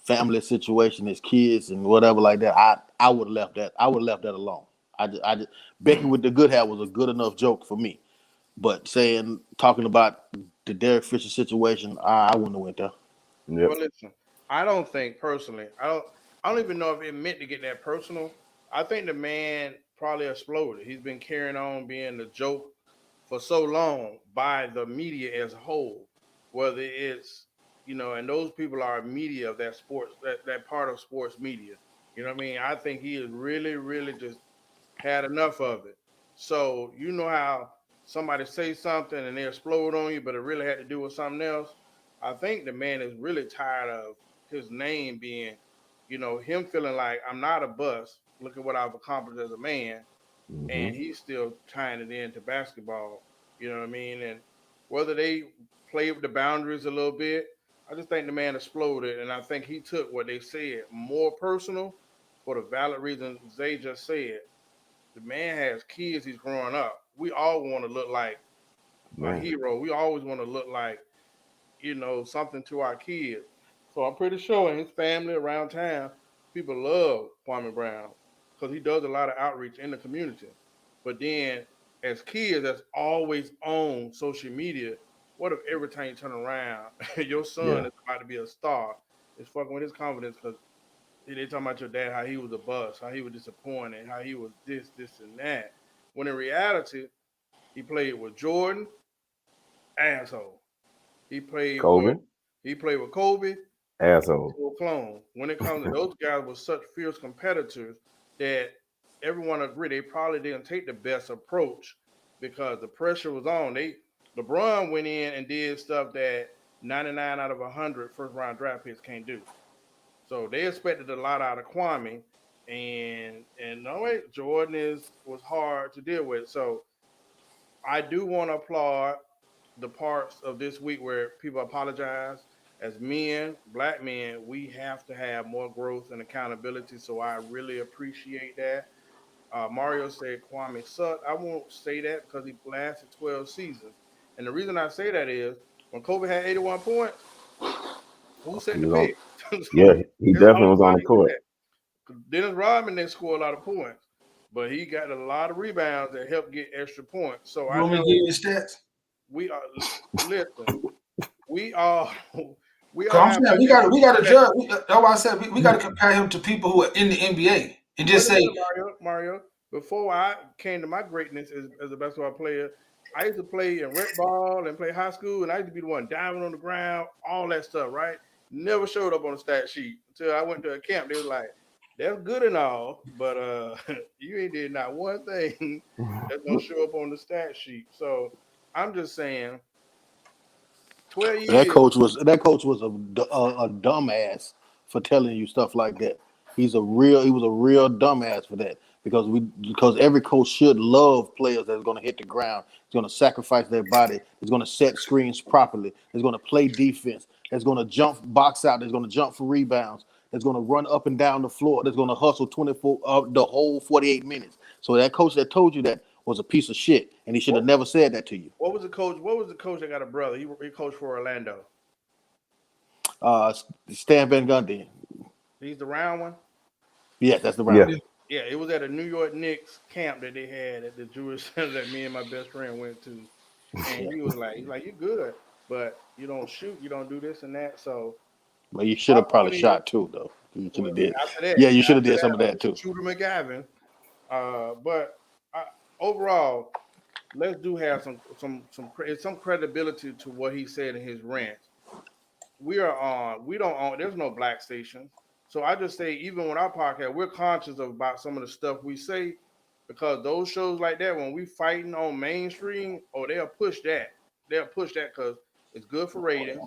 family situation, his kids and whatever like that, I would have left that. I would have left that alone. I just Becky with the good hair was a good enough joke for me. But talking about the Derek Fisher situation, I wouldn't have went there. Yep. Well, listen, I don't think personally. I don't even know if it meant to get that personal. I think the man probably exploded. He's been carrying on being the joke for so long by the media as a whole. Whether it's and those people are media of that sports that part of sports media. You know what I mean? I think he is really, really just had enough of it. So you know how somebody say something and they explode on you, but it really had to do with something else. I think the man is really tired of his name being, him feeling like I'm not a bust. Look at what I've accomplished as a man, Hmm. and he's still tying it into basketball. You know what I mean? And whether they play with the boundaries a little bit, I just think the man exploded, and I think he took what they said more personal for the valid reason Zay just said. The man has kids. He's growing up. We all want to look like a Man. hero. We always want to look like something to our kids. So I'm pretty sure in his family around town, people love Kwame Brown because he does a lot of outreach in the community. But then, as kids, that's always on social media. What if every time you turn around, your son Yeah. is about to be a star? It's fucking with his confidence because they talking about your dad, how he was a bust, how he was disappointed, how he was this, and that. When in reality, he played with Jordan, asshole. He played with Kobe, Kobe, asshole. full clone. When it comes to those guys were such fierce competitors that everyone agreed they probably didn't take the best approach because the pressure was on. LeBron went in and did stuff that 99 out of 100 first round draft picks can't do. So they expected a lot out of Kwame, and no way Jordan was hard to deal with. So I do want to applaud the parts of this week where people apologize. As men, black men, we have to have more growth and accountability. So I really appreciate that. Mario said Kwame sucked. I won't say that because he lasted 12 seasons. And the reason I say that is when Kobe had 81 points, who set He the was on. pick? Yeah, he It's the definitely only was on part the he do court. that. Dennis Rodman didn't score a lot of points, but he got a lot of rebounds that helped get extra points. So You I want me to know give you the stats? we are. Listen, we are. We Cause all I'm have saying players we to got to respect. judge. That's why I said we got to compare him to people who are in the NBA and Wait just a say, minute, Mario. Before I came to my greatness as a basketball player, I used to play in rec ball and play high school, and I used to be the one diving on the ground, all that stuff, right? Never showed up on the stat sheet until I went to a camp. They was like, "That's good and all, but you ain't did not one thing that's gonna show up on the stat sheet." So I'm just saying, 12 That years. coach was a dumbass for telling you stuff like that. He was a real dumbass for that because every coach should love players that's going to hit the ground, is going to sacrifice their body, is going to set screens properly, is going to play defense, is going to jump box out, is going to jump for rebounds, is going to run up and down the floor, that's going to hustle 24 the whole 48 minutes. So that coach that told you that was a piece of shit, and he should have What, never said that to you. what was the coach? What was the coach that got a brother? He coached for Orlando. Uh, Stan Van Gundy. He's the round one. Yes, that's the Yeah, round one. Yeah, it was at a New York Knicks camp that they had at the Jewish center that me and my best friend went to, and Yeah. he's like, you good, but you don't shoot, you don't do this and that. So But you should my have probably point is, shot too, though. You should well, have did. after that, Yeah, you should have after did some that, of I that was too. Shooter McGavin. But I, overall, let's do have some credibility to what he said in his rant. We don't own, there's no black stations. So I just say, even with our podcast, we're conscious about some of the stuff we say because those shows like that, when we fighting on mainstream, or they'll push that because it's good for ratings.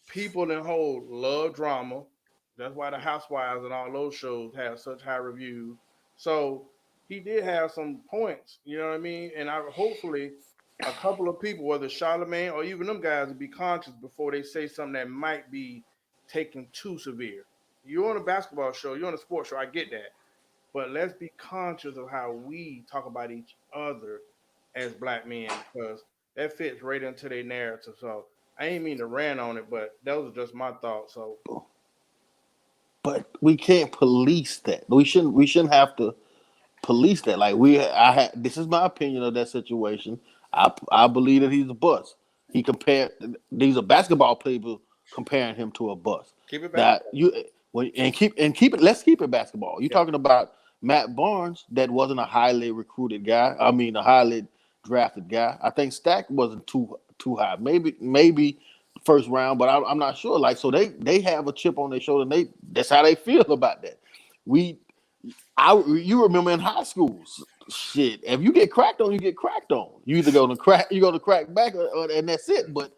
People in whole love drama. That's why the Housewives and all those shows have such high reviews. So he did have some points, you know what I mean? And I hopefully a couple of people, whether Charlemagne or even them guys, will be conscious before they say something that might be taken too severe. You're on a basketball show, you're on a sports show, I get that. But let's be conscious of how we talk about each other as black men because that fits right into their narrative. So I ain't mean to rant on it, but those are just my thoughts. So But we can't police that. We shouldn't have to police that. Like I had. This is my opinion of that situation. I believe that he's a bust. He compared these are basketball people comparing him to a bust. keep it That basketball. you keep it. Let's keep it basketball. You're Yeah. talking about Matt Barnes, that wasn't a highly recruited guy. I mean, a highly drafted guy. I think Stack wasn't too high. Maybe first round, but I'm not sure. Like so, they have a chip on their shoulder. And that's how they feel about that. We you remember in high school, shit. If you get cracked on, you get cracked on. You either go to crack back, and that's it. But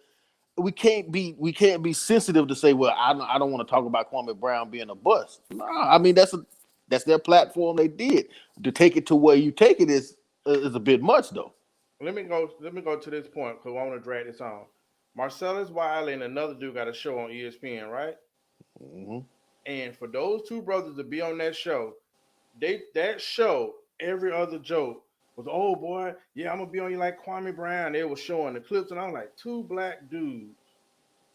we can't be sensitive to say, well, I don't want to talk about Kwame Brown being a bust. No, I mean that's their platform. They did to take it to where you take it is a bit much though. Let me go to this point because I want to drag this on. Marcellus Wiley and another dude got a show on ESPN, right? Hmm. And for those two brothers to be on that show, that show, every other joke was, oh boy, yeah, I'm gonna be on you like Kwame Brown. They were showing the clips, and I was like, two black dudes.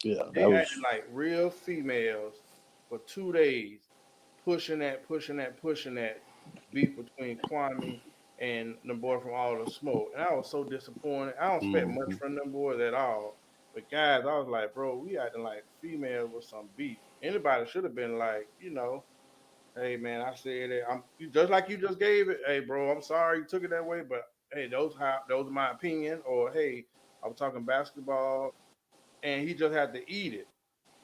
Yeah, that They was. acted like real females for 2 days, pushing that beef between Kwame and the boy from All the Smoke. And I was so disappointed. I don't expect much Mhm. from them boys at all. But guys, I was like, bro, we acting like females with some beef. Anybody should have been like, hey man, I said it. I'm just like you just gave it. Hey bro, I'm sorry you took it that way, but hey, those are my opinion. Or hey, I was talking basketball, and he just had to eat it.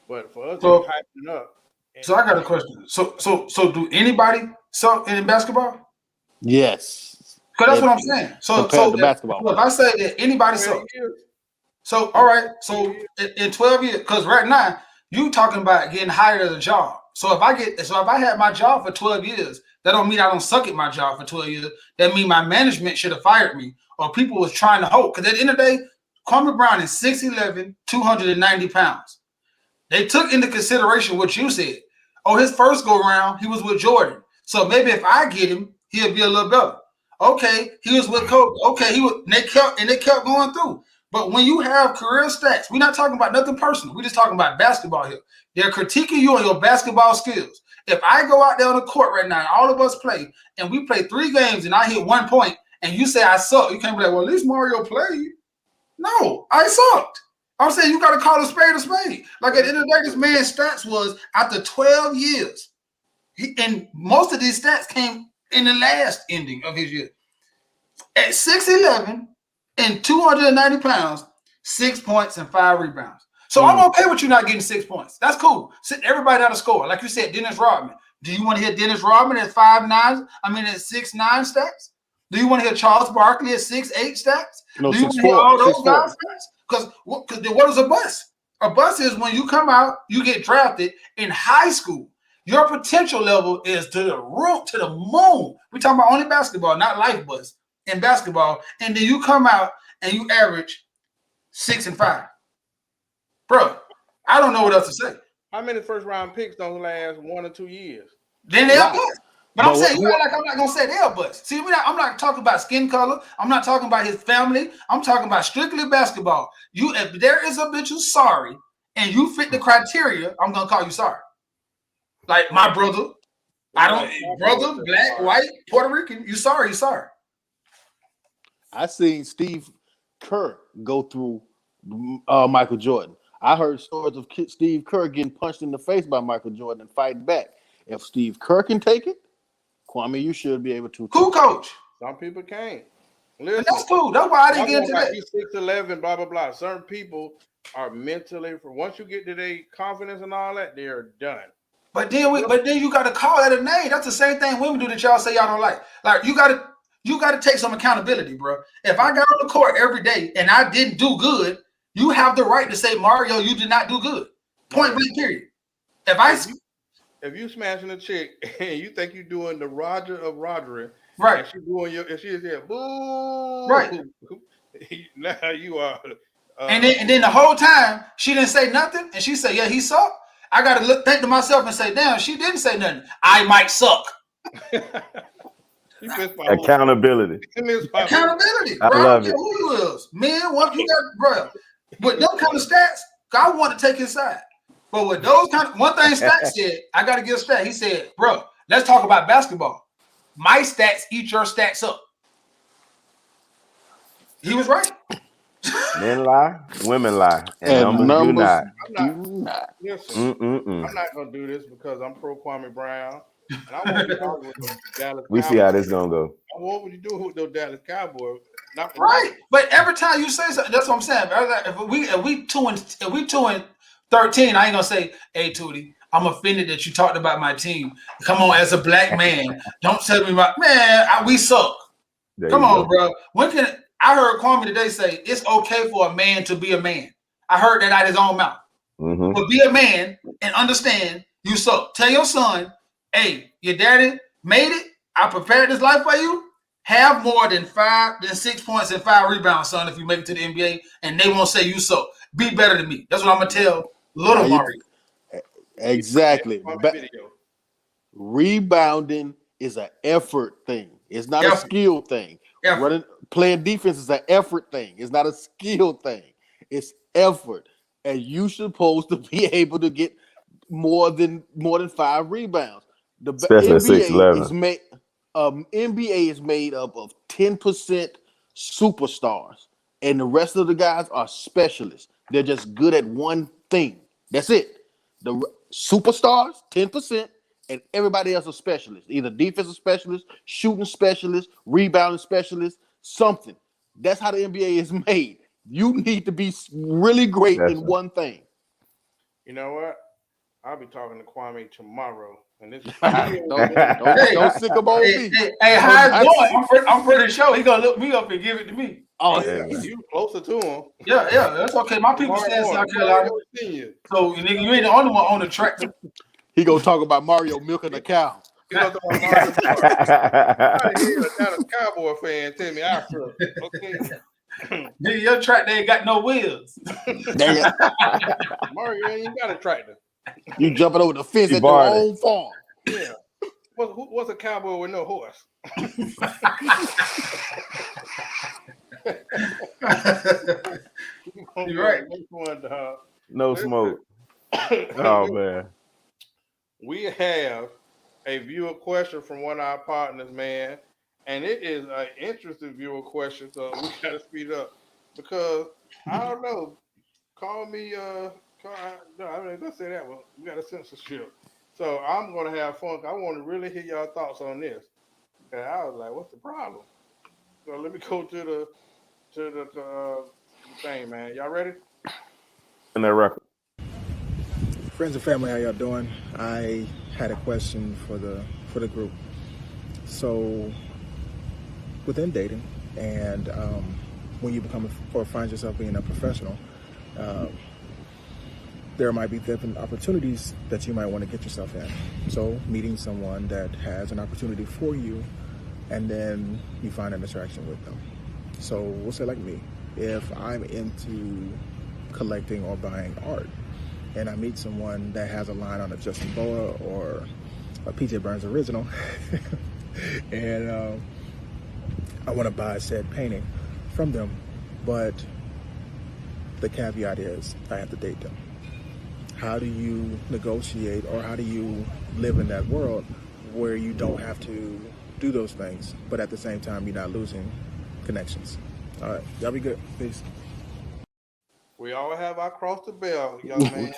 But for us to be so hyping up, and so I got a question. So do anybody suck in basketball? Yes, Because that's and what I'm saying. So compared so to if, basketball so if I players. say that anybody 12 sucks, years, so all he right, 12 so years. in 12 years, because right now you talking about getting hired at a job. So if I had my job for 12 years, that don't mean I don't suck at my job for 12 years. That mean my management should have fired me, or people was trying to hope. Because at the end of the day, Kwame Brown is 6'11", 290 pounds. They took into consideration what you said. Oh, his first go round, he was with Jordan. So maybe if I get him, he'll be a little better. Okay, he was with Kobe. Okay, they kept going through. But when you have career stats, we're not talking about nothing personal. We're just talking about basketball here. They're critiquing you on your basketball skills. If I go out there on the court right now, and all of us play, and we play 3 games, and I hit 1 point, and you say I suck, you can't be like, well, at least Mario played. No, I sucked. I'm saying you got to call a spade a spade. Like at the end of the day, this man's stats was after 12 years. And most of these stats came in the last ending of his year. At 6'11" and 290 pounds, 6 points and 5 rebounds. So I'm okay with you not getting 6 points. That's cool. Sit everybody down to score. Like you said, Dennis Rodman. Do you want to hear Dennis Rodman at 5'9"? I mean, at 6'9" stats? Do you want to hear Charles Barkley at 6'8" stats? No, Do you want 6'4", to hear all those 6'4". guys stats? Because what is a bust? A bust is when you come out, you get drafted in high school. Your potential level is to the roof, to the moon. We're talking about only basketball, not life bust in basketball. And then you come out and you average 6 and 5. Bro, I don't know what else to say. How many first round picks don't last 1 or 2 years? Then they'll bust. But I'm saying, like I'm not gonna say they'll bust. See, I'm not talking about skin color. I'm not talking about his family. I'm talking about strictly basketball. If there is a bitch who's sorry and you fit the criteria, I'm gonna call you sorry. Like my brother, brother, black, white, Puerto Rican. You sorry, you sorry. I seen Steve Kerr go through Michael Jordan. I heard stories of Steve Kerr getting punched in the face by Michael Jordan and fighting back. If Steve Kerr can take it, Kwame, you should be able to. Cool, coach. Some people can't. Listen, and that's cool. That's why I didn't get into that. He's 6'11", blah blah blah. Certain people are mentally, once you get to their confidence and all that, they're done. But then you got to call that a name. That's the same thing women do that y'all say y'all don't like. Like you got to take some accountability, bro. If I got on the court every day and I didn't do good, you have the right to say, Mario, you did not do good. Point blank, period. If you smashing a chick and you think you're doing the Roger of Roderick, right? And she doing and she is here, boo, right? Now you are. And then the whole time she didn't say nothing, and she said, "Yeah, he sucked." I gotta think to myself and say, "Damn, she didn't say nothing. I might suck." Accountability. Accountability. I love it. Who you is, man? What you got, bro? With them kind of stats, I want to take his side. But with those one thing Stat said, I got to give Stat. He said, bro, let's talk about basketball. My stats eat your stats up. He was right. Men lie, women lie, and numbers do not. Listen, I'm not going to do this because I'm pro Kwame Brown. And I want to with the Dallas we Cowboys. See how this going to go. What would you do with those Dallas Cowboys? Not right. But every time you say something, that's what I'm saying. If we 2-13, I ain't gonna say, hey Tootie, I'm offended that you talked about my team. Come on, as a black man, don't tell me about we suck. Come on, bro. I heard Kwame today say it's okay for a man to be a man. I heard that out of his own mouth. Mm-hmm. But be a man and understand you suck. Tell your son, hey, your daddy made it. I prepared this life for you. Have more than 6 points and 5 rebounds, son, if you make it to the NBA, and they won't say you suck. Be better than me. That's what I'm gonna tell little Mario. Exactly. Rebounding is an effort thing. It's not a skill thing. Playing defense is an effort thing. It's not a skill thing. It's effort, and you supposed to be able to get more than 5 rebounds. The NBA is made. NBA is made up of 10% superstars, and the rest of the guys are specialists. They're just good at one thing. That's it. The superstars, 10%, and everybody else are specialists. Either defensive specialists, shooting specialists, rebounding specialists, something. That's how the NBA is made. You need to be really great in one thing. You know what? I'll be talking to Kwame tomorrow. And this don't sick him on me. Hey, how's it going? I'm pretty sure he's gonna look me up and give it to me. Oh, yeah. You closer to him. Yeah, that's okay. My people stay in South Carolina. So you ain't the only one on the tractor. He gonna talk about Mario milking a cow. You know what I'm talking about? Mario Kart. How the hell a Dallas Cowboy fan tell me I suck? Okay. Dude, your track they ain't got no wheels. Mario ain't got a tractor. You jumping over the fence You at your borrowed it. own farm. Yeah. What's a cowboy with no horse? You're right. Next one, dog. No smoke. Oh man. We have a viewer question from one of our partners, man, and it is an interesting viewer question. So we got to speed up because I don't know. Call me. No, I mean, let's say that one. We got a censorship. So I'm gonna have fun. I want to really hear y'all thoughts on this. And I was like, "What's the problem?" So let me go to the thing, man. Y'all ready? In that record. Friends and family, how y'all doing? I had a question for the group. So, within dating, and when you become or find yourself being a professional, there might be different opportunities that you might want to get yourself in. So, meeting someone that has an opportunity for you, and then you find an attraction with them. So, we'll say like me, if I'm into collecting or buying art, and I meet someone that has a line on a Justin Boa or a PJ Burns original, and I want to buy said painting from them, but the caveat is I have to date them. How do you negotiate, or how do you live in that world where you don't have to do those things, but at the same time you're not losing connections? All right, y'all be good. Peace. We all have our cross to bear, young man.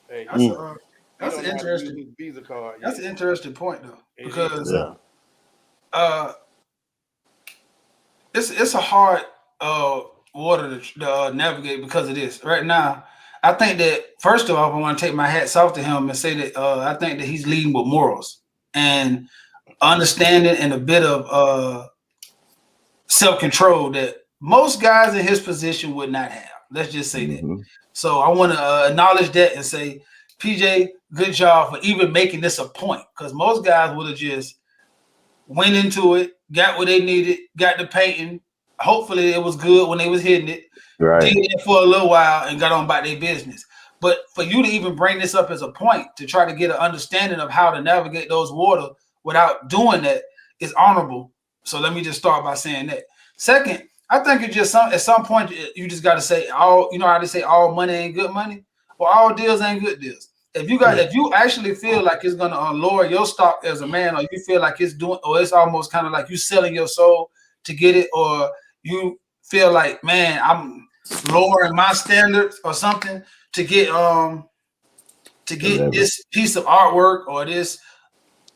Hey, That's an interesting. Visa card. That's an interesting point though, because it's a hard water to navigate because of this. Right now, I think that first of all, I want to take my hats off to him and say that I think that he's leading with morals and understanding and a bit of self-control that most guys in his position would not have. Let's just say that. So I want to acknowledge that and say, PJ, good job for even making this a point, because most guys would have just went into it, got what they needed, got the painting. Hopefully it was good when they was hitting it, did it for a little while and got on about their business. But for you to even bring this up as a point to try to get an understanding of how to navigate those waters without doing that is honorable. So let me just start by saying that. Second, I think it's just at some point you just got to say all. You know how they say all money ain't good money. Well, all deals ain't good deals. If you actually feel like it's gonna lower your stock as a man, or you feel like it's doing, or it's almost kind of like you selling your soul to get it, or you feel like, man, I'm lowering my standards or something to get this piece of artwork or this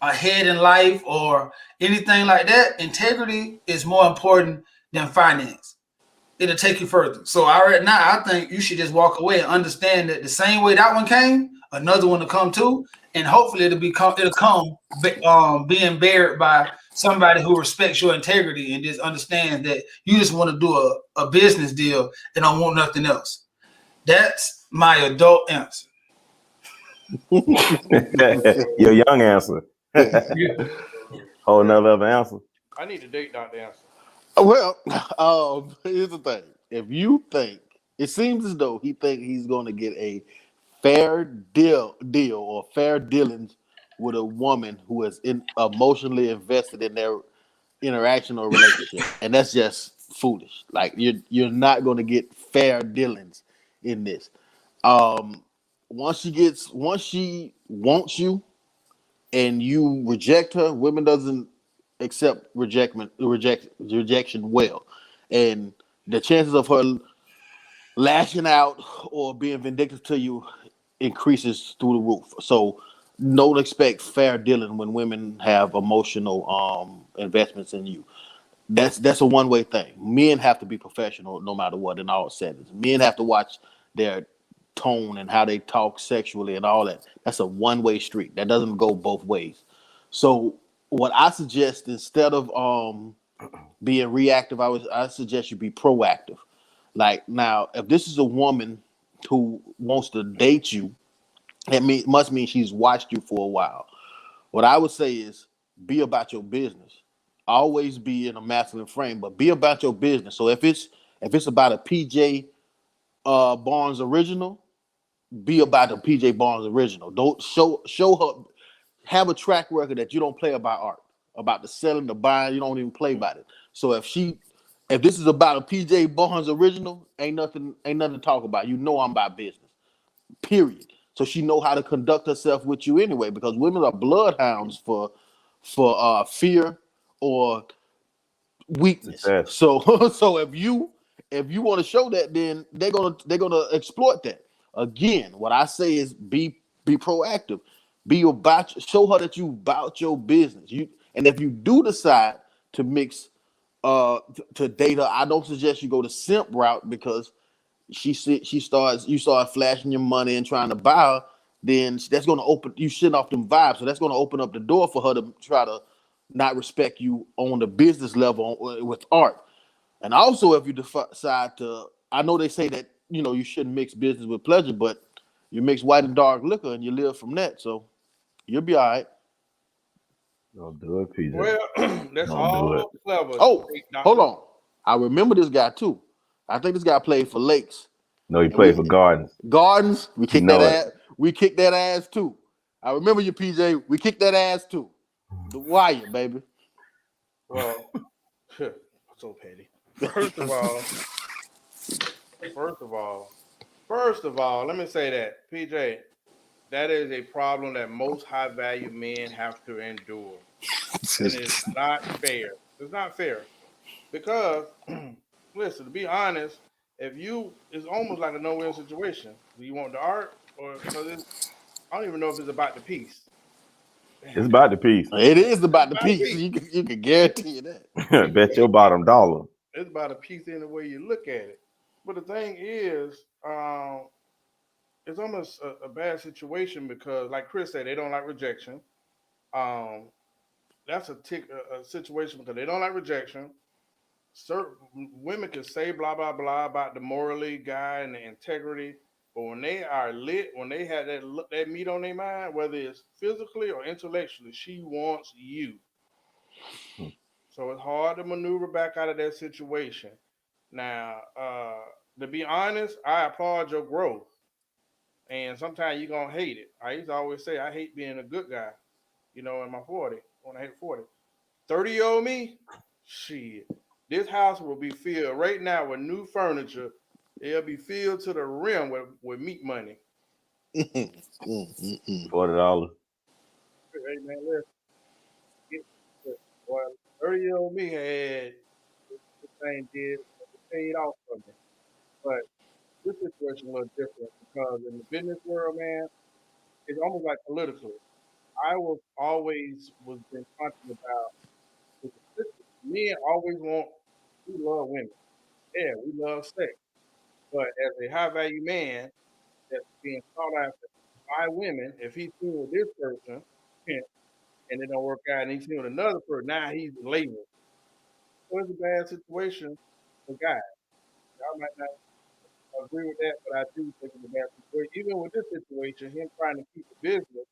ahead in life or anything like that, integrity is more important than finance. It'll take you further. So right now, I think you should just walk away and understand that the same way that one came, another one will come too, and hopefully it'll come being bared by somebody who respects your integrity and just understands that you just want to do a business deal and don't want nothing else. That's my adult answer. Your young answer. Whole nother answer. I need to date Dr. Answer. Well, here's the thing. If you think, it seems as though he thinks he's going to get a fair deal or fair dealings with a woman who is emotionally invested in their interaction or relationship, and that's just foolish. Like you're not going to get fair dealings in this. Once she wants you, and you reject her, women doesn't accept rejection well, and the chances of her lashing out or being vindictive to you increases through the roof. So don't expect fair dealing when women have emotional investments in you. That's a one-way thing. Men have to be professional no matter what in all settings. Men have to watch their tone and how they talk sexually and all that. That's a one-way street. That doesn't go both ways. So what I suggest, instead of being reactive, I suggest you be proactive. Like, now, if this is a woman who wants to date you, must mean she's watched you for a while. What I would say is be about your business. Always be in a masculine frame, but be about your business. So if it's about a PJ Barnes original, be about the PJ Barnes original. Don't show her, have a track record that you don't play about art, about the selling, the buying. You don't even play about it. So if this is about a PJ Barnes original, ain't nothing to talk about. You know I'm about business. Period. So she know how to conduct herself with you anyway, because women are bloodhounds for fear or weakness. Success. So so if you want to show that, then they're gonna exploit that. Again, what I say is be proactive. Be about show her that you about your business. And if you do decide to mix to date her, I don't suggest you go the simp route, because you start flashing your money and trying to buy her, then that's gonna open you shitting off them vibes. So that's gonna open up the door for her to try to not respect you on the business level with art. And also, if you decide to, I know they say that you shouldn't mix business with pleasure, but you mix white and dark liquor and you live from that, so you'll be all right. Don't do it, PJ. Well, that's Don't do it. all clever. Oh, hold Doctor. on, I remember this guy too. I think this guy played for Lakes No, he and played for Gardens. Gardens. We You kicked that know it. ass. We kicked that ass too. I remember you, PJ. We kicked that ass too. The Wire, baby. Well, so petty. First of all, let me say that, PJ, that is a problem that most high value men have to endure. And it's not fair. It's not fair. Because, listen, to be honest, it's almost like a no-win situation. Do you want the art, or because I don't even know if it's about the piece. It's about the piece. It is about the About a piece. piece. You can guarantee you that. Bet your bottom dollar. It's about a piece in the way you look at it. But the thing is, it's almost a bad situation because, like Chris said, they don't like rejection. Um, that's a situation because they don't like rejection. Certain women can say blah blah blah about the morally guy and the integrity, but when they are lit, when they have that meat on their mind, whether it's physically or intellectually, she wants you. So it's hard to maneuver back out of that situation. Now, to be honest, I applaud your growth, and sometimes you're gonna hate it. I used to always say I hate being a good guy. In my 40, when I hit 40. 30-year-old me, shit. This house will be filled right now with new furniture. It'll be filled to the rim with meat money. $40. Hey, man, let's get this. Well, 30-year-old me had this thing did paid off for me. But this situation a little different because in the business world, man, it's almost like politically. I was always was been conscious about men always we love women. Yeah, we love sex. But as a high value man that's being sought after by women, if he's seen with this person and it don't work out and he's seen with another person, now he's labeled. So it's a bad situation for guys. I might not agree with that, but I do think it's a bad situation. Even with this situation, him trying to keep the business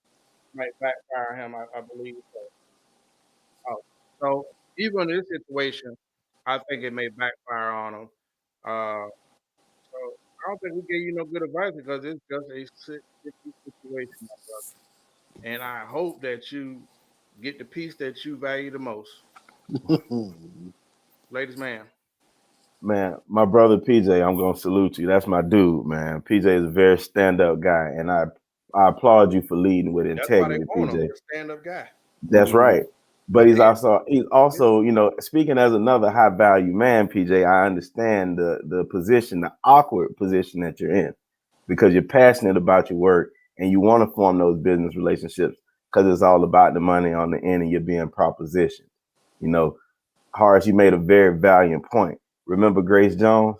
might backfire him, I believe. So even in this situation, I think it may backfire on him. Uh, so I don't think we gave you no good advice because it's just a sticky situation, my brother. And I hope that you get the piece that you value the most. Ladies, man. Man, my brother PJ, I'm gonna salute you. That's my dude, man. PJ is a very stand-up guy, and I applaud you for leading with That's why they integrity, want him, PJ. a stand-up guy. That's right. But But he's then, also, speaking as another high value man, PJ, I understand the position, the awkward position that you're in, because you're passionate about your work and you want to form those business relationships because it's all about the money on the end and you're being propositioned. You know, Horace, you made a very valiant point. Remember Grace Jones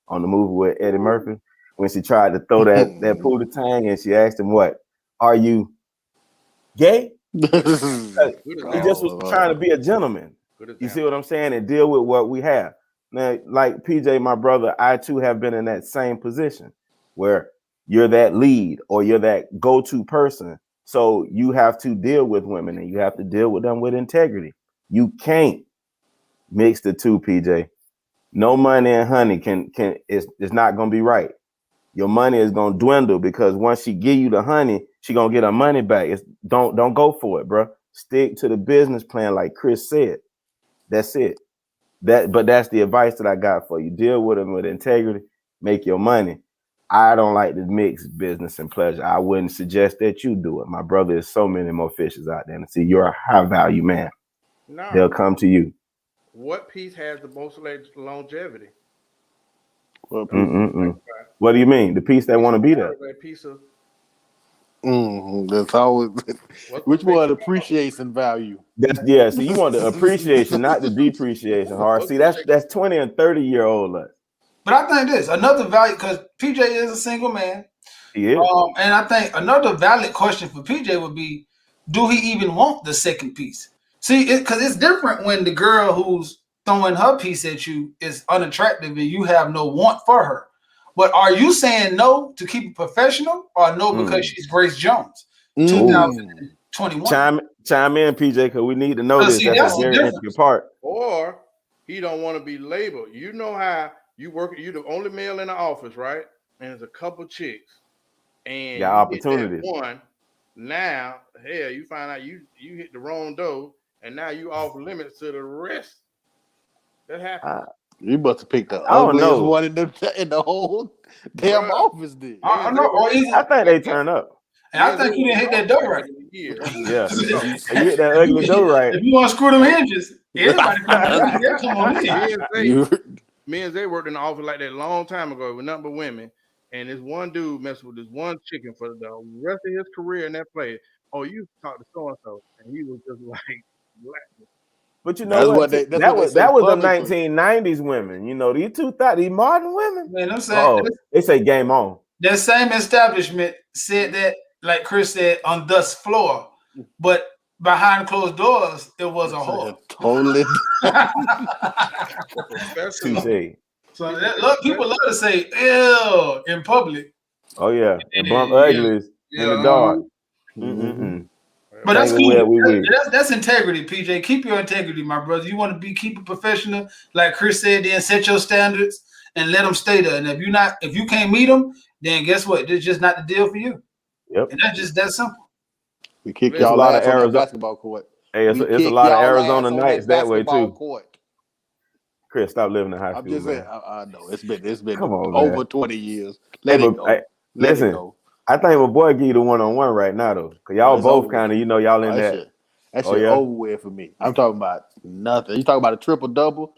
on the movie with Eddie Murphy when she tried to throw that Pootie Tang and she asked him, "What are you gay?" good He example. just was trying to be a gentleman. Good You see example. what I'm saying? And deal with what we have. Now, like PJ, my brother, I too have been in that same position where you're that lead or you're that go-to person. So you have to deal with women, and you have to deal with them with integrity. You can't mix the two, PJ. No money and honey it's not gonna be right. Your money is gonna dwindle because once she give you the honey, she gonna get her money back. Don't go for it, bro. Stick to the business plan, like Chris said. That's it. But that's the advice that I got for you. Deal with them with integrity, make your money. I don't like to mix business and pleasure. I wouldn't suggest that you do it. My brother, is so many more fishes out there. And see, you're a high value man. They'll No. come to you. What piece has the most longevity? Well, Don't people, think Mm-mm-mm. about it. What do you mean? The piece that Piece want to of be there? marriage, a piece of that's always what's which gonna make one it last? appreciates and value. That's yeah. So you want the appreciation, not the depreciation. Hard. What's See, gonna that's make that's 20 and 30-year-old. But I think this another value because PJ is a single man. He is. And I think another valid question for PJ would be, do he even want the second piece? See, because it's different when the girl who's throwing her piece at you is unattractive and you have no want for her. But are you saying no to keep it professional or no because she's Grace Jones, Ooh. 2021? Chime in, PJ, because we need to know this. See, That's a that's the very difference. intricate part. Or he don't want to be labeled. You know how you work, you the only male in the office, right? And there's a couple chicks. And Got you hit that opportunities. one. Now, hell, you find out you hit the wrong door, and now you off limits to the rest. That happens. You must have picked the I don't ugliest know. one in the whole damn Bruh, office. Then me I and Zay know, worked or in the either, I office think like they that. turn up. and Me I and Zay think you worked didn't in hit the that office door like right. that in the year. Yeah. You hit that ugly door right. If you want to screw them hinges, anybody come in, they'll come on in. Me and Zay, you me and Zay worked in the office like that a long time ago with nothing but women. And this one dude messed with this one chicken for the rest of his career in that place. Oh, you talk to so and so, and he was just like, But you know that's what? what they that's That what they was say that was the publicly. 1990s women. You know, these modern women. Man, I'm saying Oh, they say game on. that same establishment said that, like Chris said, on this floor, but behind closed doors, it was a It's like whore. a totally the professional. Touche. So He said the look, people love to say "ew" in public. Oh yeah, and bump Yeah, uglies in the uh-huh. dark. Mhm. But that's Tangle cool. web we. That's integrity, PJ. Keep your integrity, my brother. You want to keep it professional, like Chris said. Then set your standards and let them stay there. And if you can't meet them, then guess what? It's just not the deal for you. Yep. And that's just that simple. We kick It's a listen. y'all lot of ass on that Arizona. basketball court. Hey, We it's a kick lot of y'all Arizona ass on that nights that way basketball too. court. Chris, stop living in high I'm school, just saying. man. I know it's been Come on, man. over 20 years. Hey, Let it but go. hey, Let it listen, go. I think my boy give you the one-on-one right now though, cause Oh, y'all it's both over with. kind of, y'all Oh, in that. that Oh shit yeah. over with for me. I'm talking about nothing. You talking about a triple double,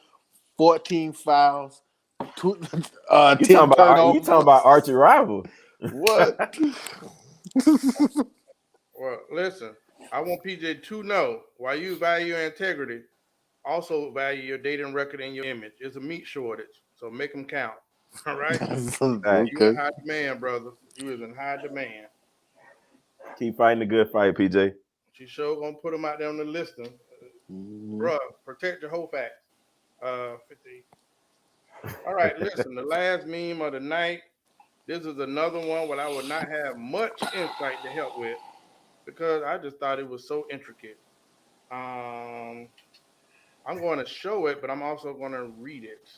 14 fouls, 10 You talking about turnovers. archie rival? What? Well, listen. I want PJ to know while you value your integrity, also value your dating record and your image. It's a meat shortage, so make them count. All right. Hey, You in Okay. high demand, brother. You is in high demand. keep fighting the good fight, PJ. She sure gonna put them out there on the listing. Mhm. Bruh, protect your whole facts. 50. All right, listen, the last meme of the night. This is another one where I would not have much insight to help with because I just thought it was so intricate. Um, I'm going to show it, but I'm also going to read it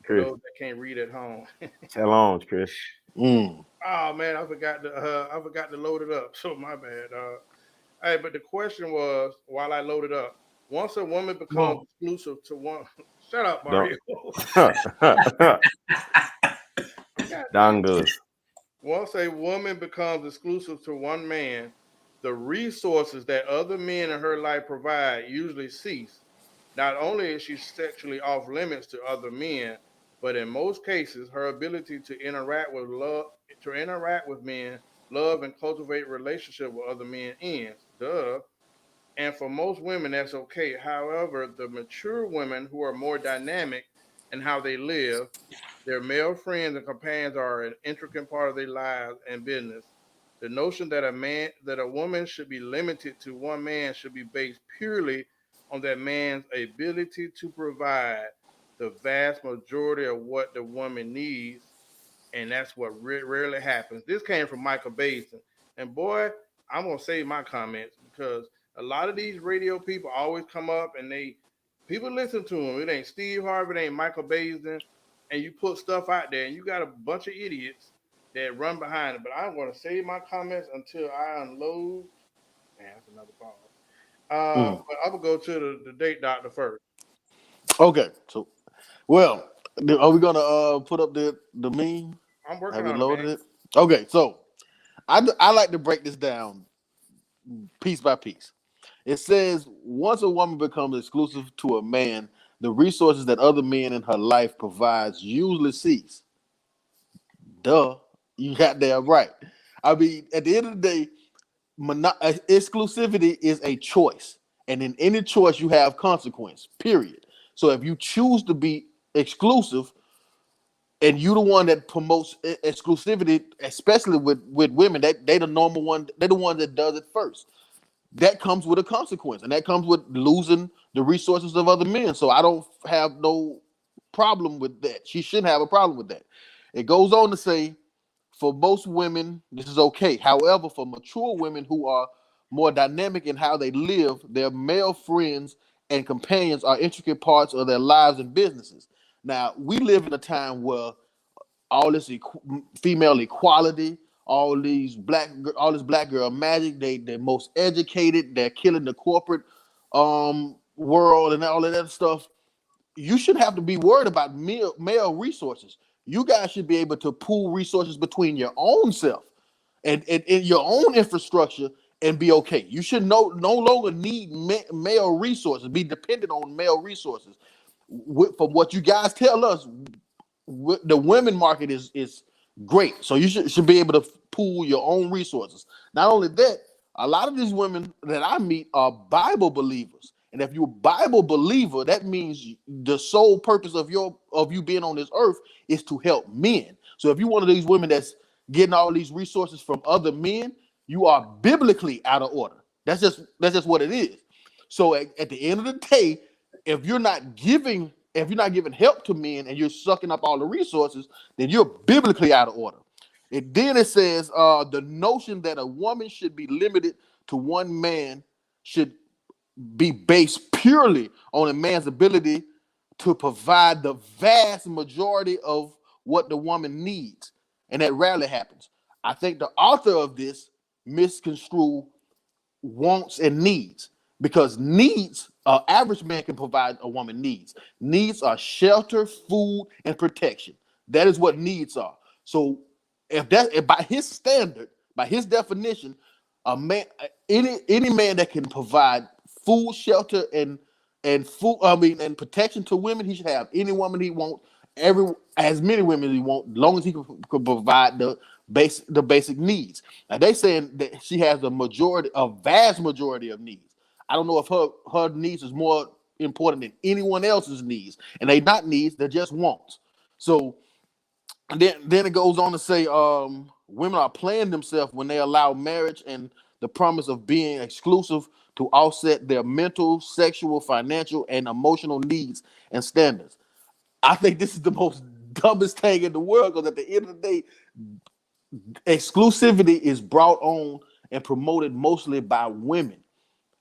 for Chris, those that can't read at home. challenge, Chris. Mm. Oh man, I forgot to load it up. So my bad. Hey, but the question was while I loaded up, once a woman becomes Whoa. exclusive to one, shut up, Don't. Mario. God damn. Dongas. Once a woman becomes exclusive to one man, the resources that other men in her life provide usually cease. Not only is she sexually off limits to other men, but in most cases, her ability to interact with men, love, and cultivate relationship with other men ends. Duh. And for most women, that's okay. However, the mature women who are more dynamic in how they live, their male friends and companions are an intricate part of their lives and business. The notion that a woman should be limited to one man should be based purely on that man's ability to provide the vast majority of what the woman needs, and that's what rarely happens. This came from Michael Basin, and boy, I'm gonna save my comments because a lot of these radio people always come up and people listen to them. It ain't Steve Harvey, it ain't Michael Baisden, and you put stuff out there, and you got a bunch of idiots that run behind it. But I'm gonna save my comments until I unload. Man, that's another pause. Mm. But I'm gonna go to the date doctor first. Okay, so well, are we gonna put up the meme? I'm Have working we on it, man. loaded it? Okay, so I like to break this down piece by piece. It says once a woman becomes exclusive to a man, the resources that other men in her life provides usually cease. Duh, you got that right. I mean, at the end of the day, exclusivity is a choice, and in any choice, you have consequence. Period. So if you choose to be exclusive, and you the one that promotes exclusivity, especially with women, that they the normal one, they're the one that does it first. That comes with a consequence, and that comes with losing the resources of other men. So I don't have no problem with that. She shouldn't have a problem with that. It goes on to say, for most women, this is okay. However, for mature women who are more dynamic in how they live, their male friends and companions are intricate parts of their lives and businesses. Now, we live in a time where all this female equality, all this black girl magic. They're most educated. They're killing the corporate world and all of that stuff. You shouldn't have to be worried about male resources. You guys should be able to pool resources between your own self and your own infrastructure and be okay. You should no longer need male resources, be dependent on male resources. From what you guys tell us, the women market is great. So you should be able to pool your own resources. Not only that, a lot of these women that I meet are Bible believers. And if you're a Bible believer, that means the sole purpose of you being on this earth is to help men. So if you're one of these women that's getting all these resources from other men, you are biblically out of order. That's just what it is. So at the end of the day, if you're not giving help to men and you're sucking up all the resources, then you're biblically out of order. Then it says the notion that a woman should be limited to one man should be based purely on a man's ability to provide the vast majority of what the woman needs, and that rarely happens. I think the author of this misconstrued wants and needs, because needs, average man can provide a woman needs. Needs are shelter, food, and protection. That is what needs are. So if by his standard, by his definition, a man, any man that can provide food, shelter, and food, and protection to women, he should have any woman he wants, as many women as he wants, as long as he can provide the basic needs. Now they saying that she has a vast majority of needs. I don't know if her needs is more important than anyone else's needs, and they not needs, they're just wants. So then it goes on to say, women are playing themselves when they allow marriage and the promise of being exclusive to offset their mental, sexual, financial, and emotional needs and standards. I think this is the most dumbest thing in the world, because at the end of the day, exclusivity is brought on and promoted mostly by women.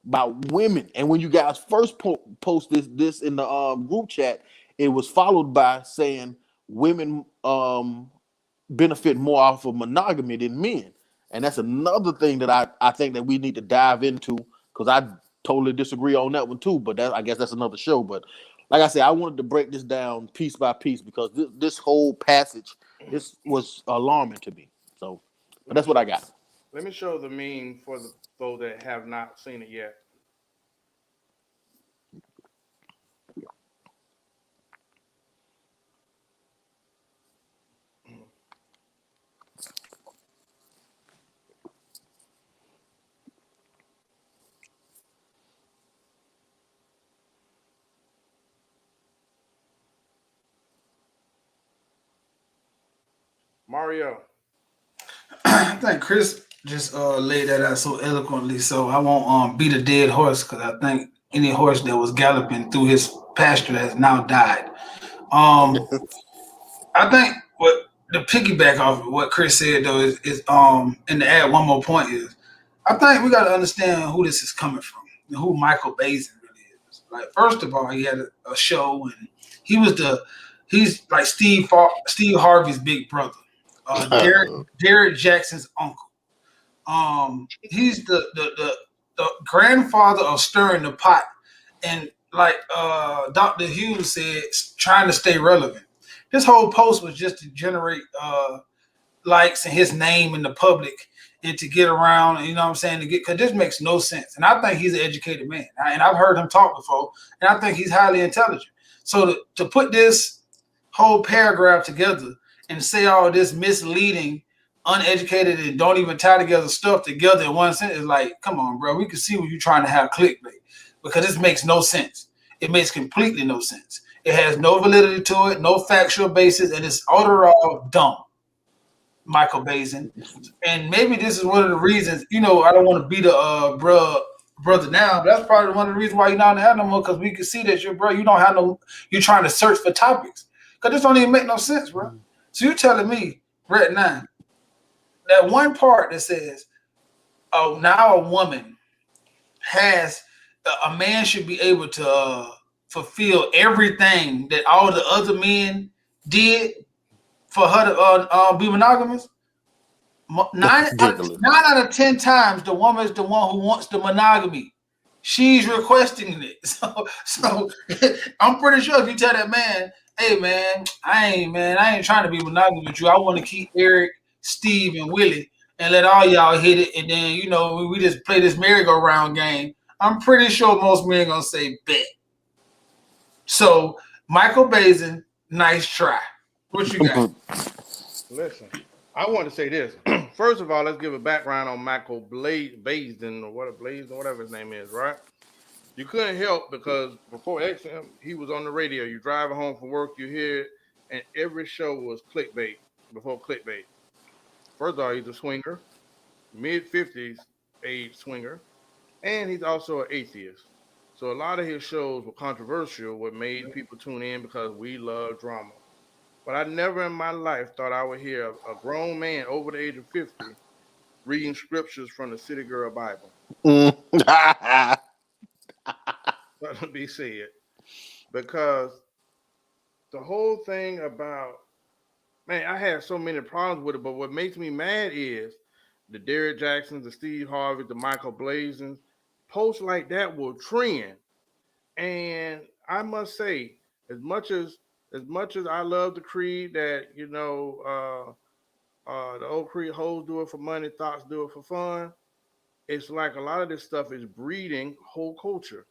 And when you guys first post this in the group chat, it was followed by saying women benefit more off of monogamy than men. And that's another thing that I think that we need to dive into, because I totally disagree on that one too. But I guess that's another show. But like I said, I wanted to break this down piece by piece, because this whole passage, this was alarming to me. So, but Let me that's what I show, got. let me show the meme for those that have not seen it yet. Mario. I think Chris just laid that out so eloquently. So I won't beat a dead horse, because I think any horse that was galloping through his pasture has now died. Um, I think what the piggyback off of what Chris said though is and to add one more point is, I think we got to understand who this is coming from and who Michael Bazin really is. Like, first of all, he had a show, and he's like Steve Harvey's big brother, Derek Jackson's uncle. He's the grandfather of stirring the pot, and like Dr. Hughes said, trying to stay relevant. This whole post was just to generate likes and his name in the public and to get around, you know what I'm saying, to get, because this makes no sense. And I think he's an educated man. And I've heard him talk before, and I think he's highly intelligent. So to put this whole paragraph together and say all this misleading, uneducated, and don't even tie together stuff together in one sentence is like, come on, bro. We can see what you're trying to have clickbait, because this makes no sense. It makes completely no sense. It has no validity to it, no factual basis, and it's overall dumb. Michael Bazin. And maybe this is one of the reasons, I don't want to be the brother now, but that's probably one of the reasons why you're not in the house no more, because we can see that you don't have you're trying to search for topics. Because this don't even make no sense, bro. So you're telling me right now that one part that says, oh, now a woman has, a man should be able to fulfill everything that all the other men did for her to be monogamous. Nine out of 10 times, the woman is the one who wants the monogamy. She's requesting it. So I'm pretty sure if you tell that man, hey man, I ain't trying to be monogamous with you. I want to keep Eric, Steve, and Willie and let all y'all hit it, and then we just play this merry-go-round game. I'm pretty sure most men gonna say bet. So Michael Bazin, nice try. What you got? Listen, I want to say this. First of all, let's give a background on Michael Bazin or whatever his name is, right? You couldn't help because before XM, he was on the radio. You driving home from work, you hear it, and every show was clickbait before clickbait. First of all, he's a swinger, mid-50s age swinger, and he's also an atheist. So a lot of his shows were controversial, what made people tune in because we love drama. But I never in my life thought I would hear a grown man over the age of 50 reading scriptures from the City Girl Bible. Let me say it. Because the whole thing about, man, I had so many problems with it, but what makes me mad is the Derek Jacksons, the Steve Harvey, the Michael Blazins, posts like that will trend. And I must say, as much as I love the creed that, the old creed hoes do it for money, thoughts do it for fun. It's like a lot of this stuff is breeding whole culture.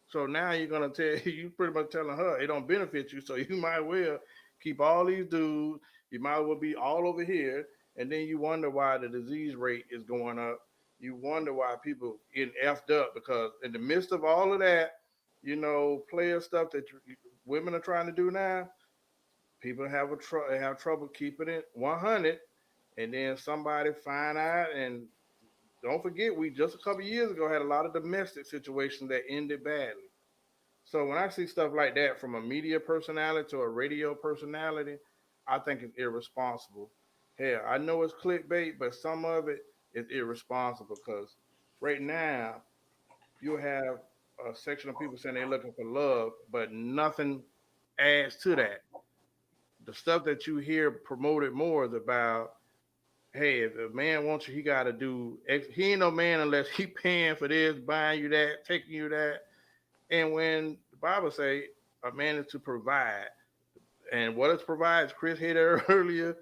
So now you're gonna tell you pretty much telling her it don't benefit you, so you might well keep all these dudes. You might well be all over here, and then you wonder why the disease rate is going up. You wonder why people getting effed up because in the midst of all of that, player stuff that women are trying to do now, people have trouble keeping it 100, and then somebody find out. And don't forget, we just a couple years ago had a lot of domestic situations that ended badly. So when I see stuff like that from a media personality to a radio personality, I think it's irresponsible. Hell, I know it's clickbait, but some of it is irresponsible because right now you have a section of people saying they're looking for love, but nothing adds to that. The stuff that you hear promoted more is about, hey, if a man wants you, he got to do X. He ain't no man unless he paying for this, buying you that, taking you that. And when the Bible say a man is to provide, and what it provides, Chris hit it earlier,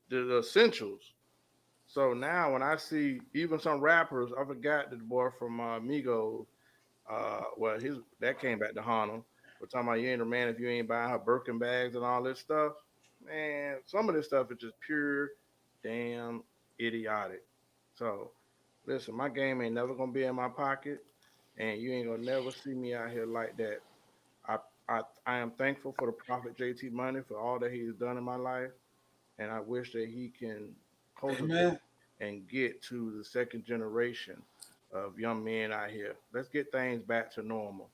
the essentials. So now when I see even some rappers, I forgot the boy from Migos. Well, his that came back to haunt him. We're talking about you ain't a man if you ain't buying her Birkin bags and all this stuff. Man, some of this stuff is just pure damn idiotic. So listen, my game ain't never gonna be in my pocket, and you ain't gonna never see me out here like that. I I am thankful for the Prophet JT Money for all that he's done in my life, and I wish that he can cultivate Amen. and get to the second generation of young men out here. Let's get things back to normal.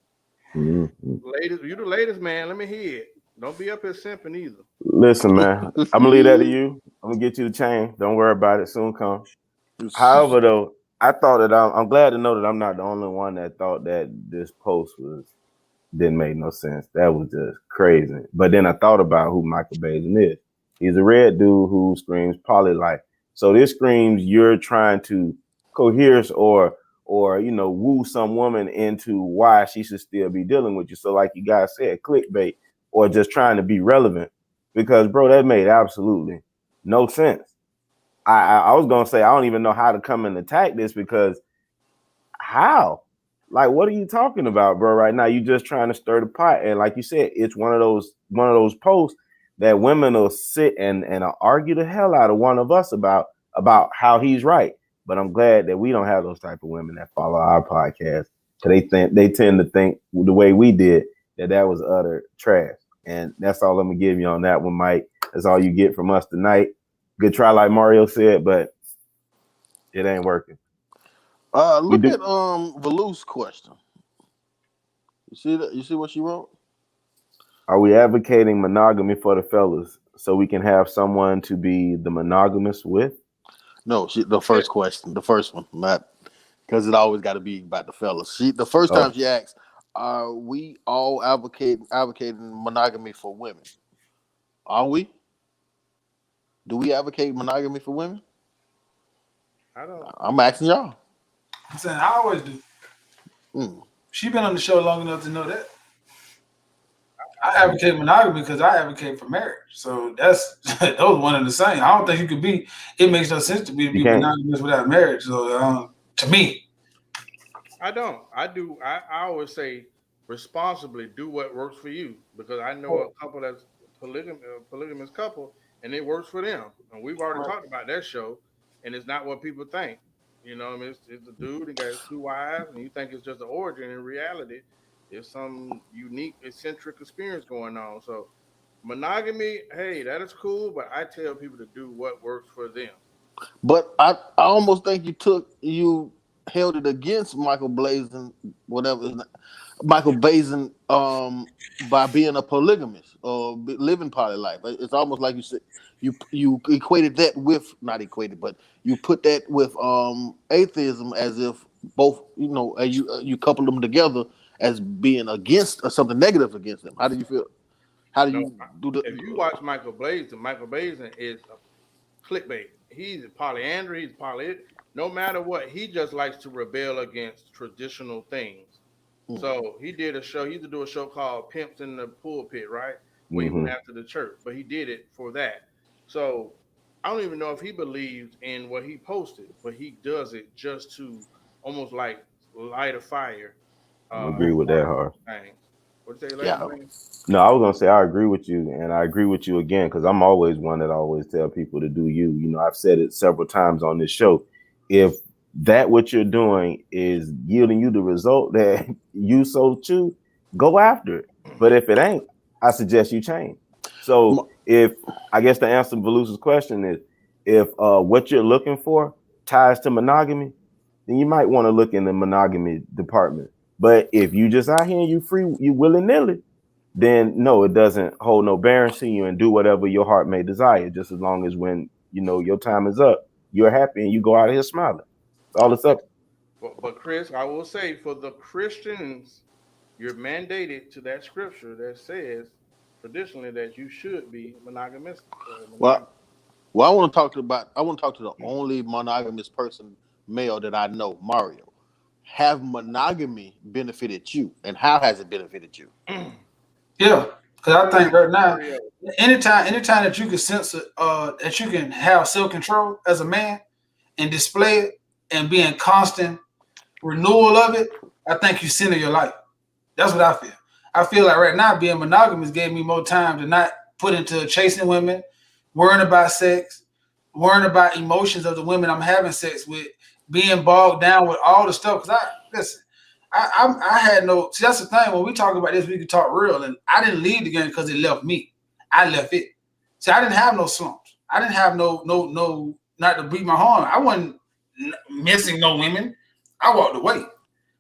Mhm. Ladies, you the latest man. Let me hear it. Don't be up here simping either. Listen, man, I'm gonna leave that to you. I'm gonna get you the chain. Don't worry about it. Soon come. However, though, I thought that I'm glad to know that I'm not the only one that thought that this post didn't make no sense. That was just crazy. But then I thought about who Michael Basin is. He's a red dude who screams poly life. So this screams you're trying to coerce or woo some woman into why she should still be dealing with you. So like you guys said, clickbait or just trying to be relevant. Because bro, that made absolutely no sense. I was gonna say I don't even know how to come and attack this because how? Like, what are you talking about, bro? Right now, you just trying to stir the pot, and like you said, it's one of those posts that women will sit and argue the hell out of one of us about how he's right. But I'm glad that we don't have those type of women that follow our podcast because they tend to think the way we did that was utter trash. And that's all I'm gonna give you on that one, Mike. That's all you get from us tonight. Good try, like Mario said, but it ain't working. Look at Valu's question. You see that? You see what she wrote? Are we advocating monogamy for the fellas so we can have someone to be the monogamous with? No, the first question, the first one, not because it always got to be about the fellas. The first time she asked, "Are we all advocating monogamy for women? Are we? Do we advocate monogamy for women?" I don't. I'm asking y'all. I'm saying I always do. She been on the show long enough to know that. I advocate monogamy because I advocate for marriage. So that's those one and the same. I don't think you could be. It makes no sense to be monogamous without marriage. So to me, I don't. I do. I always say responsibly do what works for you because I know a couple that's polygamous couple and it works for them. And we've already talked about that show, and it's not what people think. You know, what I mean, it's a dude and got his 2 wives, and you think it's just an origin. In reality, there's some unique, eccentric experience going on. So, monogamy, hey, that is cool, but I tell people to do what works for them. But I almost think you held it against Michael Blazin, Michael Bazin, by being a polygamist or living poly life. It's almost like you said you equated that with not equated, but you put that with atheism as if both you couple them together as being against or something negative against them. How do you feel? How do you do the? If you watch Michael Blazin is a clickbait. He's polyandry. He's poly. No matter what, he just likes to rebel against traditional things. So he did a show. He used to do a show called "Pimps in the Pulpit," right? Where he went after the church, but he did it for that. So I don't even know if he believes in what he posted, but he does it just to almost like light a fire. I agree with that, Har. What do you say, last Yeah. thing? No, I was gonna say I agree with you, and I agree with you again because I'm always one that always tell people to do you. You know, I've said it several times on this show. If that what you're doing is yielding you the result that you so choose, go after it. But if it ain't, I suggest you change. So if I guess the answer to Valusa's question is if what you're looking for ties to monogamy, then you might want to look in the monogamy department. But if you just out here and you free, you willy-nilly, then no, it doesn't hold no bearing to you and do whatever your heart may desire, just as long as when your time is up, you're happy and you go out of here smiling. That's all it's up. But Chris, I will say for the Christians, you're mandated to that scripture that says traditionally that you should be monogamous. Well, I want to talk to the only monogamous person male that I know, Mario. Have monogamy benefited you, and how has it benefited you? Yeah, because I think right now, anytime that you can censor, that you can have self-control as a man and display it and be in constant renewal of it, I think you center your life. That's what I feel. I feel like right now being monogamous gave me more time to not put into chasing women, worrying about sex, worrying about emotions of the women I'm having sex with, being bogged down with all the stuff. Because I had no. See, that's the thing. When we talk about this, we can talk real. And I didn't leave the game because it left me. I left it. See, I didn't have no slumps. I didn't have no. Not to beat my horn. I wasn't missing no women. I walked away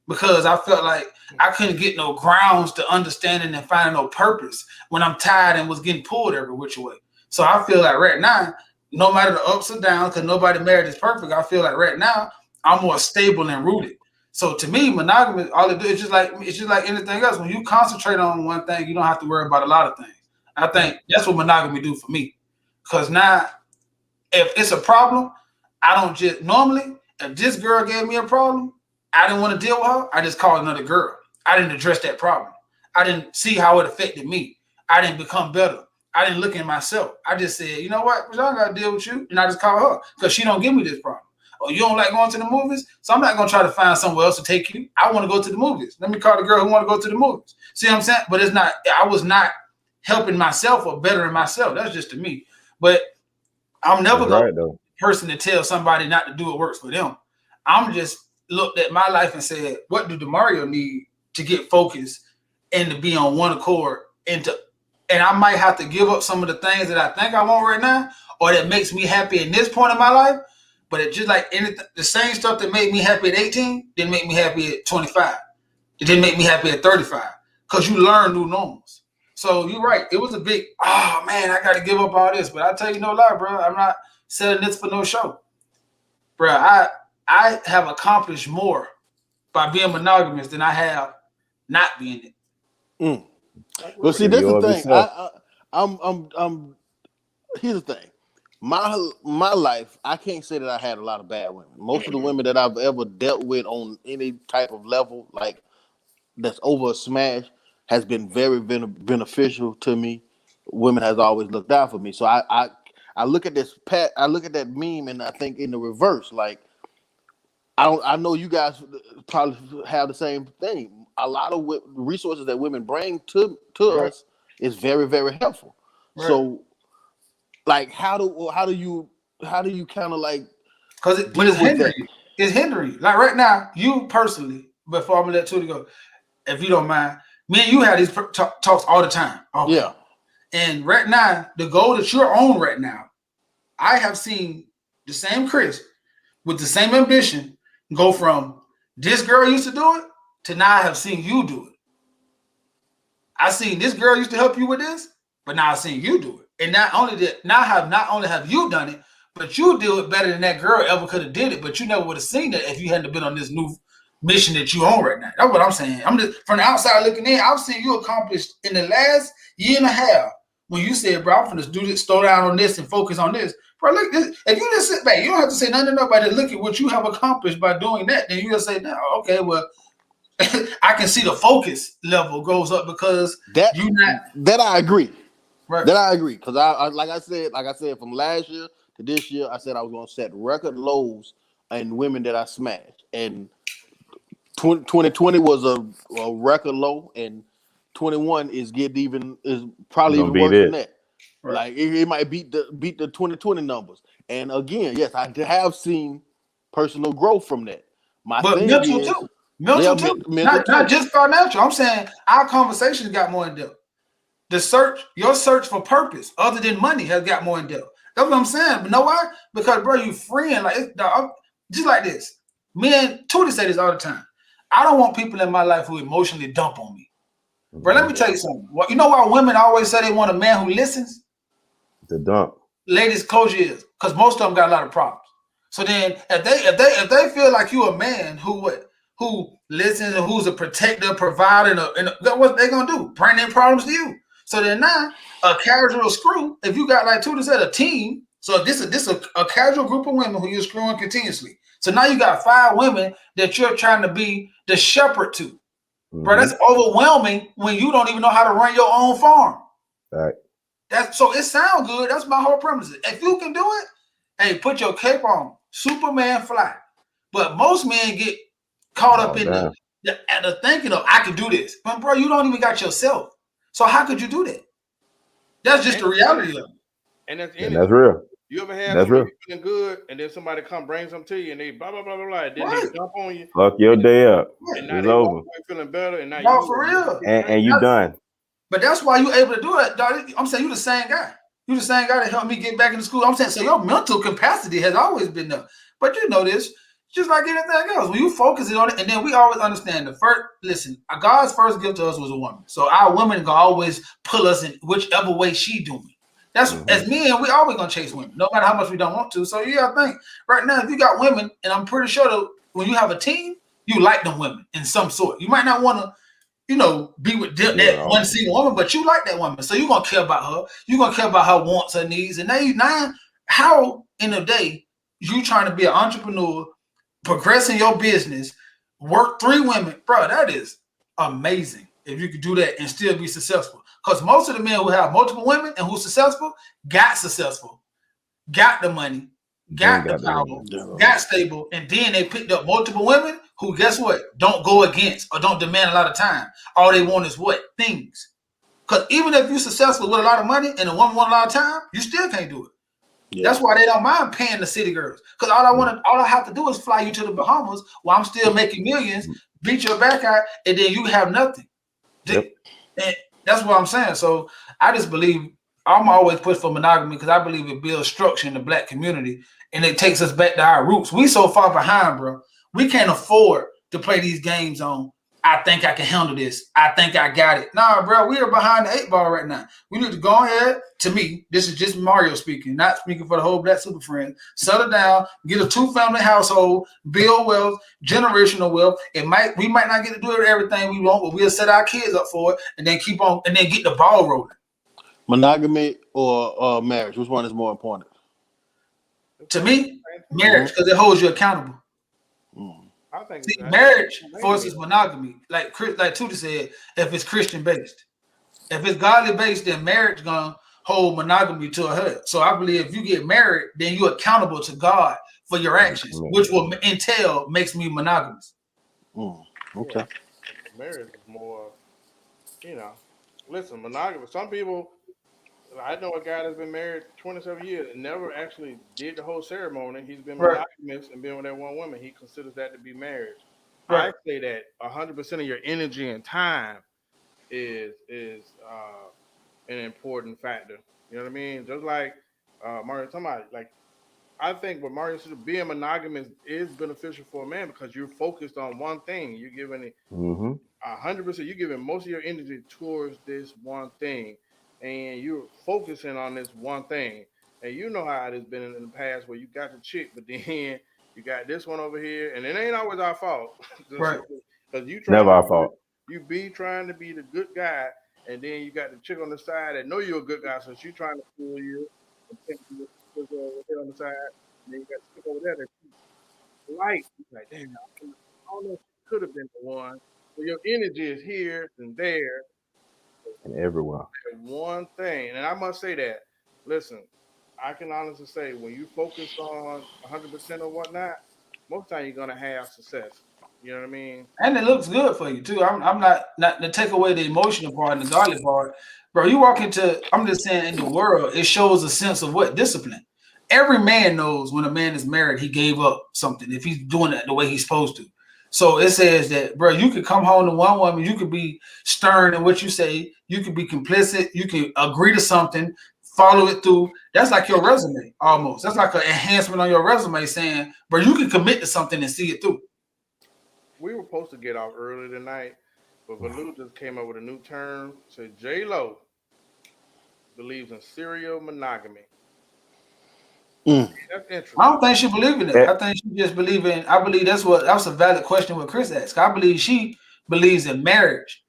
because I felt like I couldn't get no grounds to understanding and finding no purpose when I'm tired and was getting pulled every which way. So I feel like right now, no matter the ups or downs, because nobody married is perfect. I feel like right now I'm more stable and rooted. So to me, monogamy, all it do is just like anything else. When you concentrate on one thing, you don't have to worry about a lot of things. I think that's what monogamy do for me. Because now, if it's a problem, I don't just normally. If this girl gave me a problem, I didn't want to deal with her. I just called another girl. I didn't address that problem. I didn't see how it affected me. I didn't become better. I didn't look at myself. I just said, you know what? I got to deal with you. And I just call her because she don't give me this problem. Oh, you don't like going to the movies? So I'm not going to try to find somewhere else to take you. I want to go to the movies. Let me call the girl who want to go to the movies. See what I'm saying? But it's not, I was not helping myself or bettering myself. That's just to me. But I'm never going to be the person to tell somebody not to do what works for them. I'm just looked at my life and said, what do DeMario need to get focused and to be on one accord and I might have to give up some of the things that I think I want right now or that makes me happy in this point in my life. But it's just like anything, the same stuff that made me happy at 18 didn't make me happy at 25. It didn't make me happy at 35 because you learn new normals. So you're right. It was a big, oh, man, I got to give up all this. But I tell you no lie, bro. I'm not selling this for no show. Bro, I have accomplished more by being monogamous than I have not being it. Mm. Well, see, that's the thing. I'm. Here's the thing. My life, I can't say that I had a lot of bad women. Most of the women that I've ever dealt with on any type of level, like that's over a smash, has been very beneficial to me. Women has always looked out for me. So I look at this I look at that meme and I think in the reverse, like I know you guys probably have the same thing. A lot of resources that women bring to us is very, very helpful. Right. So, like, how do you kind of like? Because it's hindering. Like right now, you personally, before I'm gonna let Tootie go, if you don't mind, me and you have these talks all the time. Okay. Yeah. And right now, the goal that you're on right now, I have seen the same Chris with the same ambition go from this girl used to do it to now I have seen you do it. I seen this girl used to help you with this, but now I've seen you do it. And not only have you done it, but you do it better than that girl ever could have did it. But you never would have seen it if you hadn't been on this new mission that you on right now. That's what I'm saying. I'm just from the outside looking in. I've seen you accomplish in the last year and a half when you said, bro, I'm gonna do this, slow down on this and focus on this. Bro, look, if you just sit back, you don't have to say nothing to nobody. Look at what you have accomplished by doing that. Then you just say, no, okay, well, I can see the focus level goes up because that I agree. Right. That I agree. Because I like I said, from last year to this year, I said I was gonna set record lows in women that I smashed. And 2020 was a record low, and 21 is probably even worse than that. Right. Like it might beat the 2020 numbers. And again, yes, I have seen personal growth from that. But thing mental is, too. Mental too. Not just financial. I'm saying our conversations got more in depth. Your search for purpose, other than money, has got more in depth. That's what I'm saying. But you know why? Because bro, you freeing just like this. Me and Tootie say this all the time. I don't want people in my life who emotionally dump on me. Bro, let me tell you something. You know why women always say they want a man who listens? The dump. Ladies, close your ears, because most of them got a lot of problems. So then, if they feel like you a man who listens and who's a protector, provider, and what they gonna do? Bring their problems to you. So then now, a casual screw. If you got like Tootie said, a team. So this is a casual group of women who you're screwing continuously. So now you got 5 women that you're trying to be the shepherd to. Mm-hmm. Bro, that's overwhelming when you don't even know how to run your own farm. Right. So it sounds good. That's my whole premise. If you can do it, hey, put your cape on. Superman fly. But most men get caught up in the thinking of, I can do this. But bro, you don't even got yourself. So how could you do that? That's just the reality of it. And that's real. You ever had somebody feeling good and then somebody come bring something to you and they blah, blah, blah, blah, blah. Then they jump on you. Fuck your day up. And now it's over. Feeling better. And now for real. And you done. But that's why you able to do it, dog. I'm saying you the same guy. You the same guy that helped me get back into school. I'm saying, so your mental capacity has always been there. But you know this, just like anything else. When you focus on it, and then we always understand God's first gift to us was a woman. So our women can always pull us in whichever way she doing. That's as men, we always gonna chase women, no matter how much we don't want to. So I think right now, if you got women, and I'm pretty sure that when you have a team, you like them women in some sort. You might not want to, be with that one single woman, but you like that woman, so you're gonna care about her. You're gonna care about her wants, her needs, and now, how in a day you trying to be an entrepreneur, progress in your business, work 3 women, bro? That is amazing if you could do that and still be successful. Because most of the men who have multiple women and who's successful, got the money, got the power, got stable, and then they picked up multiple women who, guess what, don't go against or don't demand a lot of time. All they want is what? Things. Because even if you're successful with a lot of money and a woman want a lot of time, you still can't do it. Yeah. That's why they don't mind paying the city girls. Because all I have to do is fly you to the Bahamas while I'm still making millions, beat your back out, and then you have nothing. Yep. And that's what I'm saying. So I just believe I'm always push for monogamy because I believe it builds structure in the Black community and it takes us back to our roots. We so far behind, bro. We can't afford to play these games on, I think I can handle this. I think I got it. Nah, bro, we are behind the 8 ball right now. We need to go ahead. To me, this is just Mario speaking, not speaking for the whole Black Super Friends. Settle down, get a 2-family household, build wealth, generational wealth. We might not get to do everything we want, but we'll set our kids up for it and then keep on and then get the ball rolling. Monogamy or marriage? Which one is more important? To me, marriage, because it holds you accountable. I think marriage forces monogamy. Like Tuda said, if it's Christian based. If it's godly based, then marriage gonna hold monogamy to a head. So I believe if you get married, then you're accountable to God for your actions, which will entail makes me monogamous. Okay. Yeah. Marriage is more, listen, monogamous. Some people, I know a guy that's been married 27 years and never actually did the whole ceremony. He's been monogamous and been with that one woman. He considers that to be marriage. Right. I say that 100% of your energy and time is an important factor. You know what I mean? Just like Mario talking about, like, I think what Mario said, being monogamous is beneficial for a man because you're focused on one thing. You're giving it 100%. You're giving most of your energy towards this one thing, and you're focusing on this one thing. And you know how it has been in the past where you got the chick, but then you got this one over here, and it ain't always our fault. Right? Because you never our fault. You be trying to be the good guy, and then you got the chick on the side that know you're a good guy, so she's trying to fool you and tempt you with her on the side. And then you got the chick over there that you like. You're like, damn, I don't know if she could have been the one. So your energy is here and there. And everywhere. One thing, and I must say that, listen, I can honestly say when you focus on 100% or whatnot, most time you're gonna have success. You know what I mean? And it looks good for you too. I'm not to take away the emotional part and the godly part, bro. You walk into, I'm just saying, in the world, it shows a sense of what discipline. Every man knows when a man is married, he gave up something if he's doing it the way he's supposed to. So it says that, bro, you could come home to one woman, you could be stern in what you say, you could be complicit, you can agree to something, follow it through. That's like your resume almost. That's like an enhancement on your resume saying, bro, you can commit to something and see it through. We were supposed to get off early tonight, but Valu just came up with a new term. Said J-Lo believes in serial monogamy. That's interesting. I don't think she believes in it. I think she just believes in. I believe that's a valid question what Chris asked. I believe she believes in marriage,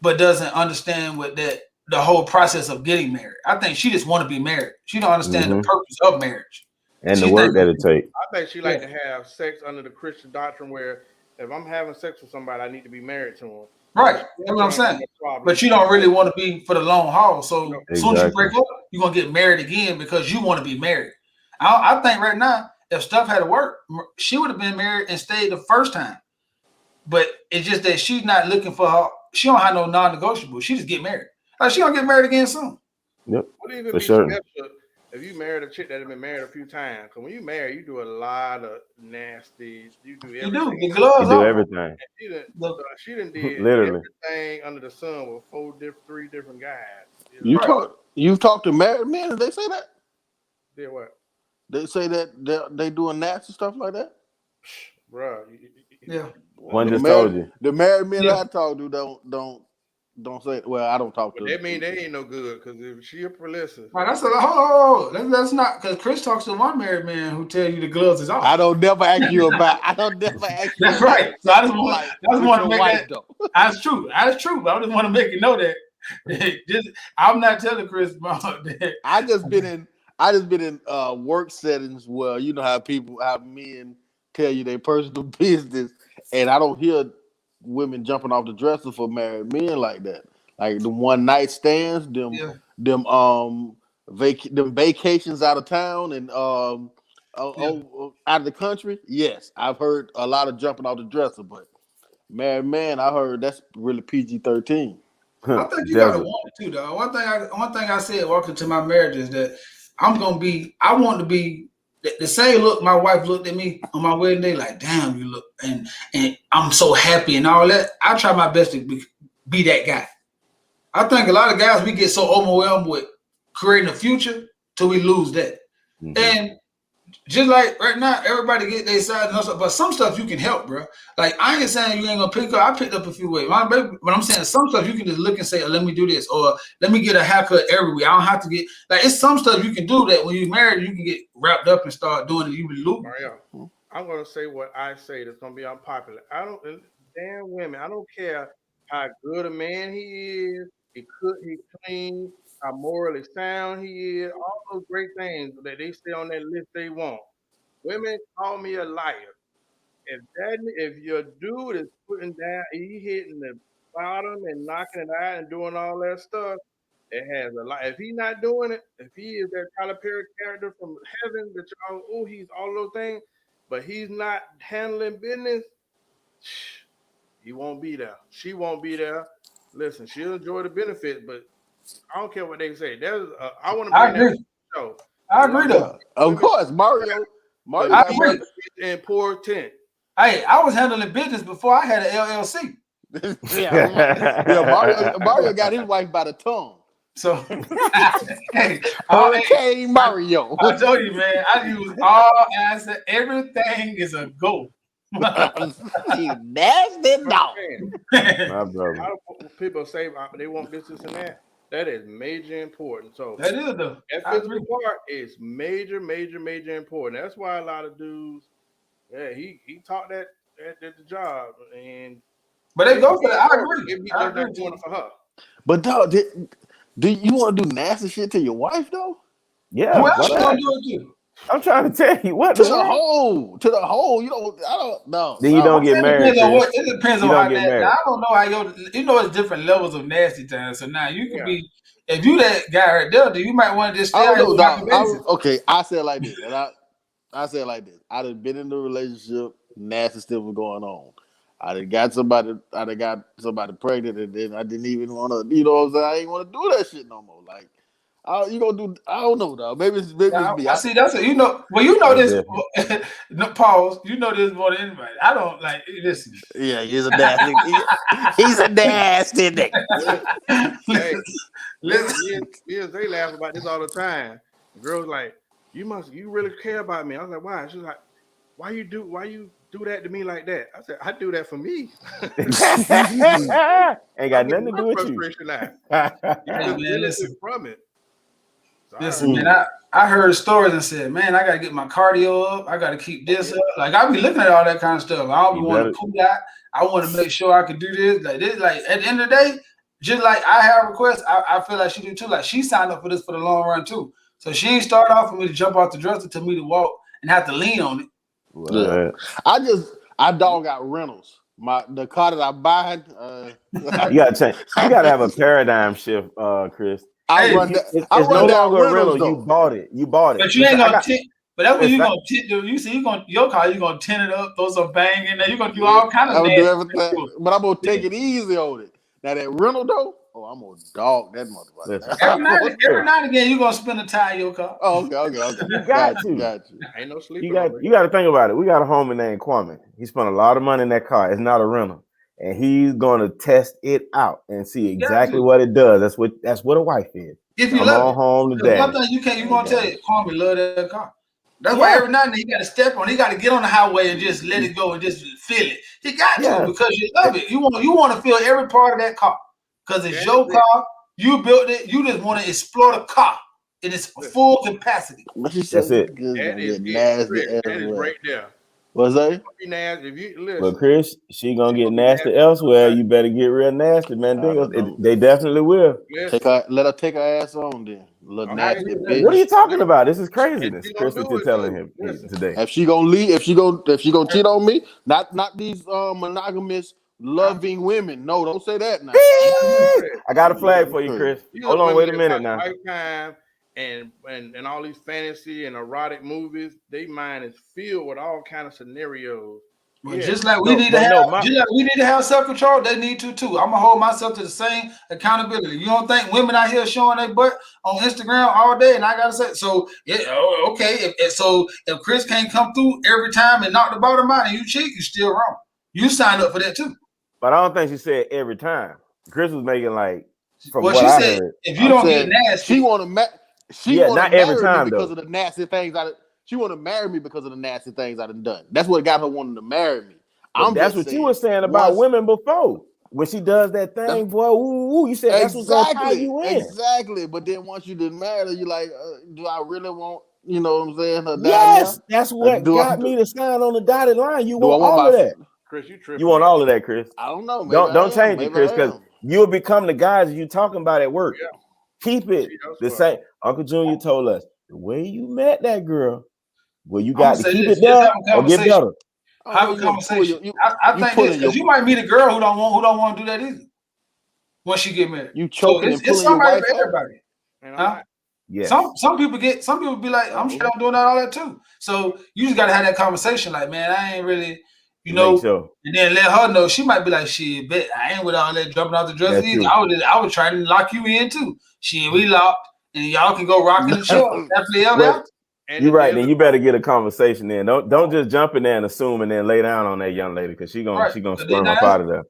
but doesn't understand what the whole process of getting married. I think she just want to be married. She don't understand the purpose of marriage and the work that it takes. I think she like to have sex under the Christian doctrine, where if I'm having sex with somebody, I need to be married to him. Right. That's what I'm saying. But you don't really want to be for the long haul. So as soon as you break up, you're gonna get married again because you want to be married. I think right now, if stuff had to work, she would have been married and stayed the first time. But it's just that she's not looking for her. She don't have no non-negotiable. She just get married. Like she gonna get married again soon. Yep. Would it even be special if you married a chick that had been married a few times? Because when you marry, you do a lot of nasty. You do everything. You do. The gloves you do everything. She didn't did literally everything under the sun with 3 different guys. You've talked to married men, and they say that. Did what? They say that they doing nasty stuff like that. Bro, yeah. One just told you. The married men I talk to don't. Don't say. Well, I don't talk But to. that mean they ain't no good because if she a prolific, Right, that's a hold on. That's not because Chris talks to one married man who tell you the gloves is off. I don't never ask you about. I don't never ask you That's about right. So I just want, like I just with want to your make wife that. though. That's true. That's true. But I just want to make you know that. Just, I'm not telling Chris about that. I just been in work settings where you know how men tell you their personal business, and I don't hear women jumping off the dresser for married men like that. Like the one night stands, Yeah, them vacations out of town and yeah. out of the country. Yes, I've heard a lot of jumping off the dresser, but married man, I heard that's really PG-13. I think you gotta Desert. want it too, though. One thing I said walking to my marriage is that I want to be the same look my wife looked at me on my wedding day, like, damn, you look, and I'm so happy and all that. I try my best to be that guy. I think a lot of guys we get so overwhelmed with creating a future till we lose that. Mhm. And just like right now, everybody get their side and stuff, but some stuff you can help, bro. Like I ain't saying you ain't gonna pick up. I picked up a few ways, my baby, but I'm saying some stuff you can just look and say, oh, "Let me do this," or "Let me get a haircut every week." I don't have to get like it's some stuff you can do that when you're married, you can get wrapped up and start doing it. You be losing. Mario, I'm gonna say what I say that's gonna be unpopular. I don't damn women. I don't care how good a man he is. He cook, he clean, how morally sound he is. All those great things that they say on that list they want. Women call me a liar. If your dude is putting down, he hitting the bottom and knocking it out and doing all that stuff, it has a lot. If he not doing it, if he is that Tyler Perry character from heaven that y'all, oh, he's all those things, but he's not handling business, he won't be there. She won't be there. Listen, she'll enjoy the benefits, but I don't care what they say. I want to I bring that agree. show. I A lot agree of though. Yeah, of women, course, Mario. the Mario I got agree. brother. benefits and poor tent. Hey, I was handling business before I had an LLC. Yeah, Mario got his wife by the tongue. So, hey, Hurricane Mario. I told you, man, I use all assets. Everything is a go. You nasty dog. Understand? My A brother. lot of people say they want this and that. That is major important. So That is though. that I agree. physical part is major, major, major important. That's why a lot of dudes, yeah, he taught that at the job, and But they maybe go for he that. ain't I doing it. agree. Maybe he I just agree not with doing you. it for her. But dog, do you want to do nasty shit to your wife though? Yeah, Who why else you gonna not? do it to? I'm trying to tell you what To the the hell. hole, to the hole. You don't. I don't know. Then you don't I'm get saying it married, depends on Chris. what. It depends You on don't how get nasty. married. I don't know how it's different levels of nasty time. So now you could Yeah. be if you that guy right there, you might want to just I stay out don't here know, with Michael dog. Basis. Okay, I said like this, and I said like this. I done been in a relationship, nasty stuff was going on. I done got somebody pregnant, and then I didn't even want to. You know what I'm saying? I ain't want to do that shit no more. Like, you gonna do? I don't know, dog. Maybe it's me. I see. That's what you know. Well, you know That's this. different. No, pause. You know this more than anybody. I don't like. Listen. Yeah, he's a nasty. He's a nasty nigga. Hey, listen. they laugh about this all the time. The girl's like, you really care about me. I was like, why? She's like, why you do that to me like that? I said, I do that for me. Ain't I'm got getting nothing to my do with you. frustration out. You Hey just man, benefit listen. from it. So I Listen, man. understand. I heard stories and said, man, I gotta get my cardio up. I gotta keep this up. Like I be looking at all that kind of stuff. I don't You be want better. to pull out. I want to make sure I can do this. Like this. Like at the end of the day, just like I have requests, I feel like she do too. Like she signed up for this for the long run too. So she ain't start off for me to jump off the dresser to me to walk and have to lean on it. Yeah, I dog out rentals. The car that I buy, You gotta change. You gotta have a paradigm shift, Chris. I Hey, run that. I It's no run down longer a rental. rentals You though. bought it. You bought it. but you ain't Listen, I gonna got. tint. But that's what It's you not, gonna tint. You see, you gonna your car. You gonna tint it up, throw some bang in there. You gonna do Yeah, all kind of I would do nasty everything, to but I'm gonna take it. it easy on it. Now that rental though, I'm gonna dog that motherfucker. listen. Every Chris, now and again, you gonna spend a tire in your car. Oh, okay. you got Got to. you. Ain't no You sleeping got. over You here. got to think about it. We got a homie named Kwame. He spent a lot of money in that car. It's not a rental, and he's gonna test it out and see You got exactly to. what it does. That's what a wife is. If you Come love on it. home to Because one daddy. thing you Oh gonna tell you, gosh. Kwame love that car. That's why Yeah. every now and then you gotta step on. He gotta get on the highway and just let it go and just feel it. He got to Yeah. because you love it. You want to feel every part of that car. because it's your car. You built it. You just want to explore the car in its full capacity. What she That's said, it. it's That gonna is get it, nasty Chris. as That is well. right there. What's that? Be nasty. If you But listen, Chris, she gonna she get gonna be nasty nasty. elsewhere. You better get real nasty, man. I don't know. They definitely will. Listen, Let her take her ass on then. Little I'm telling nasty you, What are bitch. you talking about? This is and craziness. she gonna Chris was do just it telling too. him Listen, today. If she gonna leave, if she gonna cheat on me, not these monogamous loving women. No, don't say that now. Chris, I got a flag for you, Chris. these are Hold on, women wait a that minute watch now. Lifetime and all these fantasy and erotic movies. They mind is filled with all kind of scenarios. Well, Yeah, just like we No, need to but have, no, my just like we need to have self-control, they need to too. I'm gonna hold myself to the same accountability. You don't think women out here showing their butt on Instagram all day, and I gotta say, so yeah, okay. If Chris can't come through every time and knock the bottom out and you cheat, you still wrong. You signed up for that too. but I don't think she said every time. Chris was making like, from Well, what she I said heard, if you I'm don't get saying she nasty, yeah, wanna not every marry me time because though. of the nasty things she wanna marry me because of the nasty things I done. That's what got her wanting to marry me. But I'm that's just what you saying were saying about once women before. When she does that that's thing, boy, ooh, you said that's what's gonna tie you in. exactly. But then once you done married her, you like, do I really want what I'm saying her down there? Yes, that's what got me to sign on the dotted line. You Do I want want all my? of that. Chris, you You tripping, want man. all of that, Chris. I don't know. Maybe Don't I am. change it, Maybe Chris, I because am. you'll become the guys you talking about at work. Yeah, Keep it she does the well. same. Uncle Junior told us the way you met that girl, well, you I'm gonna got to say keep this: it just there have a or get conversation. better. Oh, Have well, a you want to pull conversation. your I you think this pulling because your you might meet a girl who don't want to do that either when she get married. you So choking and it's pulling your somebody for wife out. everybody. And I'm Huh? not. Yes. Some people be like, I'm Oh, sure I'm doing all that too. So you just gotta have that conversation, like, man, I ain't really, Make sure. and then let her know. She might be like, shit, bet I ain't with all that jumping out the dresser That's either. true. I was trying to lock you in too. She we locked, and y'all can go rock in the chair happily ever Well, after. And you're the right. deal Then is, you better get a conversation. Then don't just jump in there and assume and then lay down on that young lady because she Right. gonna So then squirm up out of there.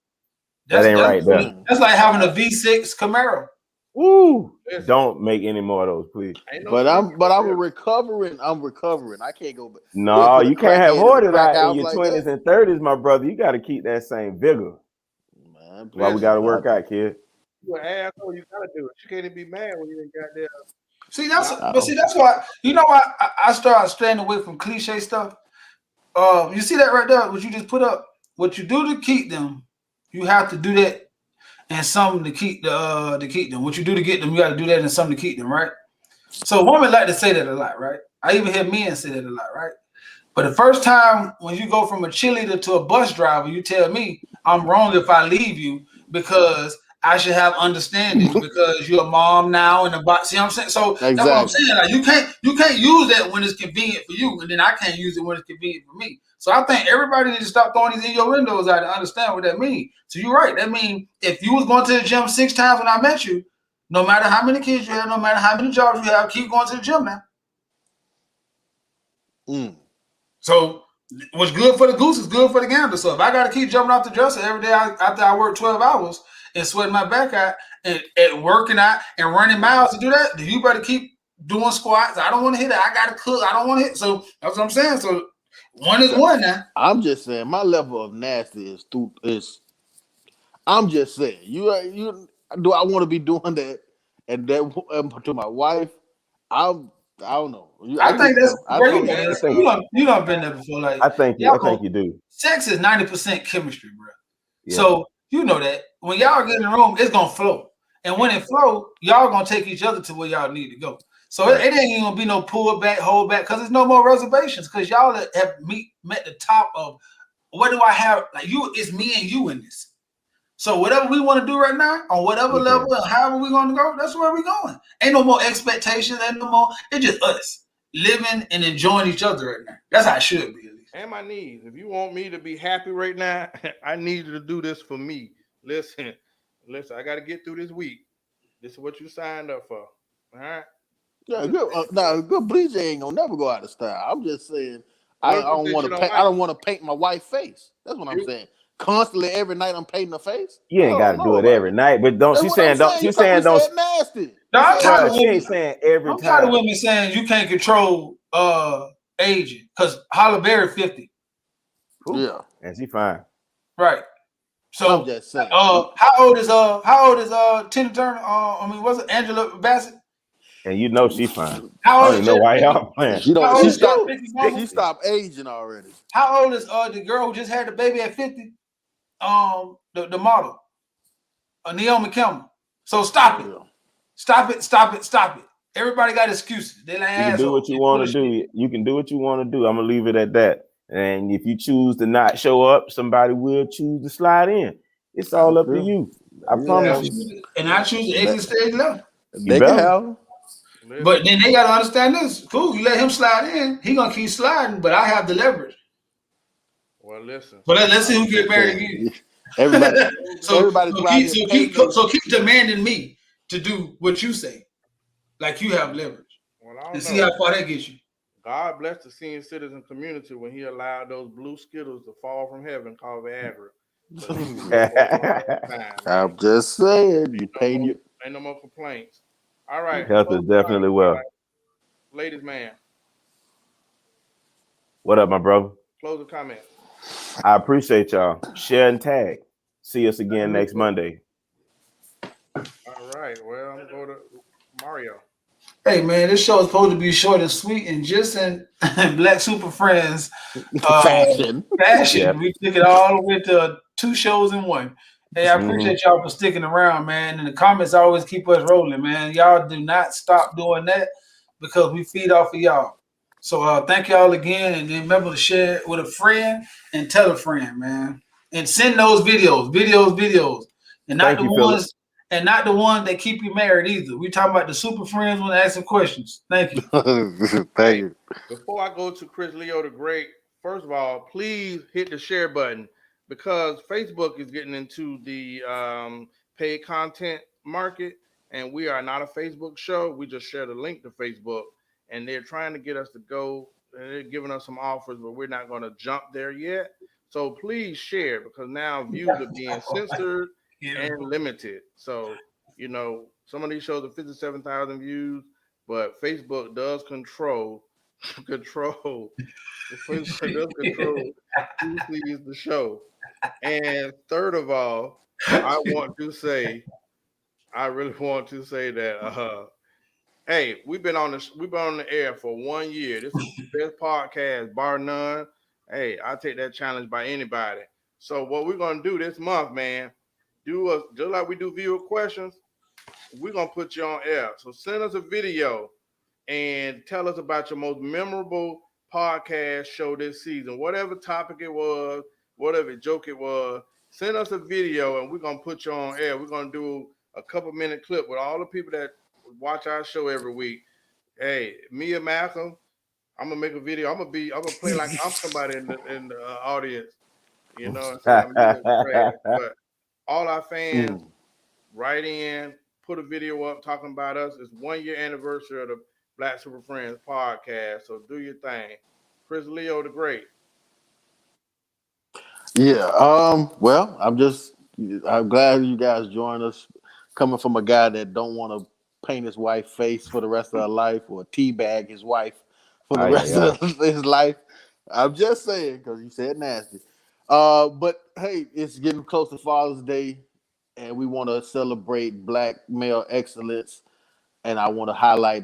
That ain't right there. that's like having a V6 Camaro. Woo! listen, Don't make any more of those, please. ain't no but secret I'm there. recovering. I'm recovering. I can't go back. Quit No, put a you can't have crackhead in a hoarded crack out in house your like 20s that. and 30s, my brother. You got to keep that same vigor. Man, Why we please. got to work out, kid? You an asshole. You gotta do it. You can't even be mad when you ain't got there. See, Lock that's why I started staying away from cliche stuff. You see that right there? What you just put up? What you do to keep them, you have to do that and something to keep them. What you do to get them, you got to do that and something to keep them, right? So women like to say that a lot, right? I even hear men say that a lot, right? But the first time when you go from a cheerleader to a bus driver, you tell me I'm wrong if I leave you because I should have understanding because you're a mom now and a bus. See what I'm saying? So that's what I'm exactly. saying. Like you can't use that when it's convenient for you, and then I can't use it when it's convenient for me. So I think everybody needs to stop throwing these in your windows out to understand what that means. So you're right. That means if you was going to the gym 6 times when I met you, no matter how many kids you have, no matter how many jobs you have, keep going to the gym now. Mm. So what's good for the goose is good for the gander. So if I got to keep jumping off the dresser every day after I work 12 hours and sweating my back out and working out and running miles to do that, then you better keep doing squats. I don't want to hit it. I got to cook. I don't want to hit. So that's what I'm saying. So one is one now. I'm just saying my level of nasty is. I'm just saying you do I want to be doing that and that to my wife? I don't know. I think that's I bro. told you. I think You done been there before. Like I think you do. sex is 90% chemistry, bro. Yeah. So you know that when y'all get in the room, it's gonna flow, and when it flow, y'all gonna take each other to where y'all need to go. So it ain't even gonna be no pull back, hold back, because there's no more reservations. Because y'all have met the top of what do I have? Like you, it's me and you in this. So whatever we want to do right now, on whatever level and however we're gonna go, that's where we're going. Ain't no more expectations, ain't no more. It's just us living and enjoying each other right now. That's how it should be, at least. And my needs. If you want me to be happy right now, I need you to do this for me. Listen. I got to get through this week. This is what you signed up for. All right. Yeah, good. Now, good bleach ain't gonna never go out of style. I'm just saying, I What if don't you say want you to don't paint. like I don't want to paint my wife's face. That's what I'm saying. Constantly, every night, I'm painting her face. You I ain't got don't to do know it about every that. night, but don't. That's She's what I'm saying don't. saying. She's You saying don't. said nasty. No, You I'm said tired Bro, of she nasty. women. ain't saying every I'm tired of time. women saying you can't control aging because Halle Berry 50, Yeah. And she fine. right? So, I'm just saying. how old is Tina Turner? Was it Angela Bassett? And you know she fine. How I old don't is even know Jada why Pinkett? y'all playing. She don't. How old She is Jada stopped. Pinkett's mama? She stopped aging already. How old is the girl who just had the baby at 50? The model, Naomi Campbell. So stop it. Yeah. Stop it, stop it, stop it. Everybody got excuses. They like You can do what assholes. you They want full to of do. shit. You can do what you want to do. I'm gonna leave it at that. And if you choose to not show up, somebody will choose to slide in. It's I all up to feel. you. I And Yeah. I promise you. choose to exit stage left. You They can better. have them. But Listen, then they gotta understand this. Cool, you let him slide in, he gonna keep sliding, but I have the leverage. well, listen. But let's see I'm who get just married saying. again. Everybody, so everybody's so around keep here so keep painting the. so keep demanding me to do what you say, like you have leverage, Well, I and don't see how know. far that gets you. God bless the senior citizen community when He allowed those blue skittles to fall from heaven called Viagra, because He was good for a long time, man. I'm just saying. You Ain't no paint more, your. ain't no more complaints. All right, Health is close the definitely well. ladies, man. What up, my brother? Close the comment. I appreciate y'all. Share and tag. See us again next Monday. All right. Well, I'm going to go to Mario. Hey man, this show is supposed to be short and sweet, and just in Black Super Friends uh, Fashion. Yeah. fashion, we took it all the way to 2 shows in one. Hey, I hmm appreciate y'all for sticking around, man. And the comments always keep us rolling, man. Y'all do not stop doing that because we feed off of y'all. So thank y'all again, and then remember to share it with a friend and tell a friend, man. And send those videos, and not Thank the you, Philip. ones that keep you married either. We talking about the super friends when asking questions. Thank you. Thank Hey, you. before I go to Chris Leo the Great, first of all, please hit the share button because Facebook is getting into the paid content market, and we are not a Facebook show. We just share the link to Facebook, and they're trying to get us to go. And they're giving us some offers, but we're not going to jump there yet. So please share because now views are being censored Yeah. and limited. So some of these shows are 57,000 views, but Facebook does control Facebook does control who sees the show. And third of all, I want to say, I really want to say that hey, we've been on the air for 1 year. This is the best podcast, bar none. Hey, I take that challenge by anybody. So what we're gonna do this month, man, do us just like we do viewer questions. We're gonna put you on air. So send us a video and tell us about your most memorable podcast show this season. Whatever topic it was, whatever joke it was, send us a video and we're gonna put you on air. We're gonna do a couple-minute clip with all the people that watch our show every week. Hey, me and Malcolm, I'm gonna make a video. I'm gonna play like I'm somebody in the audience, and say I'm using trash. But all our fans Mm. write in, put a video up talking about us. It's 1 year anniversary of the Black Super Friends podcast. So do your thing. Chris Leo the Great. Yeah. Well, I'm glad you guys joined us. Coming from a guy that don't want to paint his wife's face for the rest of her life or teabag his wife for the Aye, aye, rest aye. of his life. I'm just saying because you said nasty. But hey, it's getting close to Father's Day, and we want to celebrate Black male excellence. And I want to highlight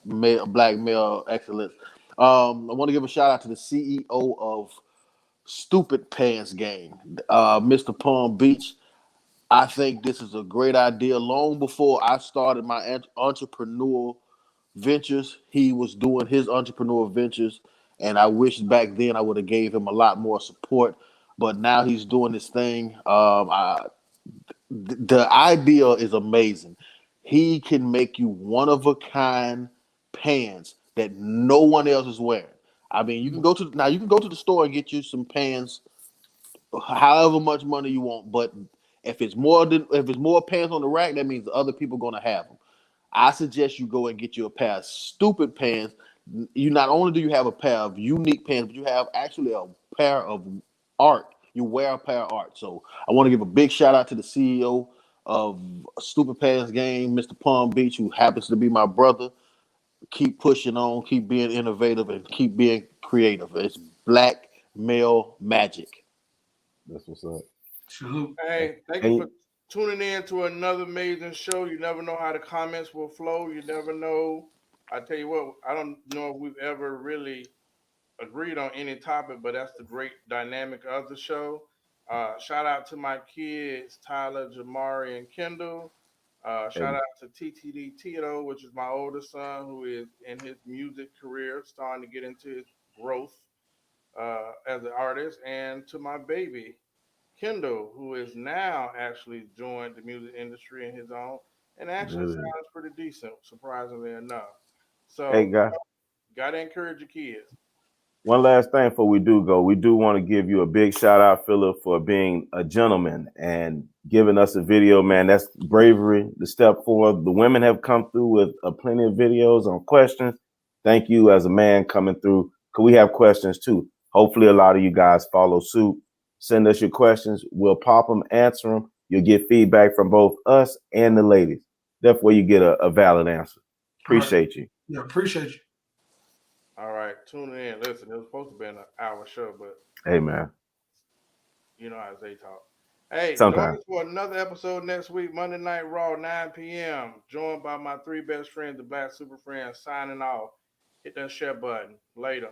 black male excellence. I want to give a shout out to the CEO of Stupid Pants Gang, Mr. Palm Beach. I think this is a great idea. Long before I started my entrepreneurial ventures, he was doing his entrepreneurial ventures, and I wish back then I would have gave him a lot more support. But now he's doing this thing. The idea is amazing. He can make you one of a kind pants that no one else is wearing. I mean, you can go to the store and get you some pants however much money you want. But if it's more pants on the rack, that means other people are gonna have them. I suggest you go and get you a pair of stupid pants. You not only do you have a pair of unique pants, but you have actually a pair of art. You wear a pair of art. So I want to give a big shout out to the CEO of Stupid Pants Game, Mr. Palm Beach, who happens to be my brother. Keep pushing on, keep being innovative, and keep being creative. It's black male magic. That's what's up. Salute. Hey, thank you for tuning in to another amazing show. You never know how the comments will flow. You never know. I tell you what, I don't know if we've ever really agreed on any topic, but that's the great dynamic of the show. Shout out to my kids, Tyler, Jamari, and Kendall. Shout out to TTD Tito, which is my oldest son, who is in his music career, starting to get into his growth as an artist, and to my baby, Kendall, who is now actually joined the music industry in his own, and actually Good. sounds pretty decent, surprisingly enough. Hey, So, guys. gotta encourage your kids. One last thing before we do go, we do want to give you a big shout out, Philip, for being a gentleman and giving us a video, man. That's bravery, the step forward. The women have come through with plenty of videos on questions. Thank you as a man coming through. Because we have questions too. Hopefully a lot of you guys follow suit. Send us your questions. We'll pop them, answer them. You'll get feedback from both us and the ladies. Therefore, you get a valid answer. Appreciate you. Yeah, appreciate you. All right, tune in. Listen, it was supposed to be an hour show, but Hey, man. you know how they talk. Hey, join Sometimes. us for another episode next week, Monday Night Raw, 9 p.m. Joined by my three best friends, the Black Super Friends, signing off. Hit that share button. Later.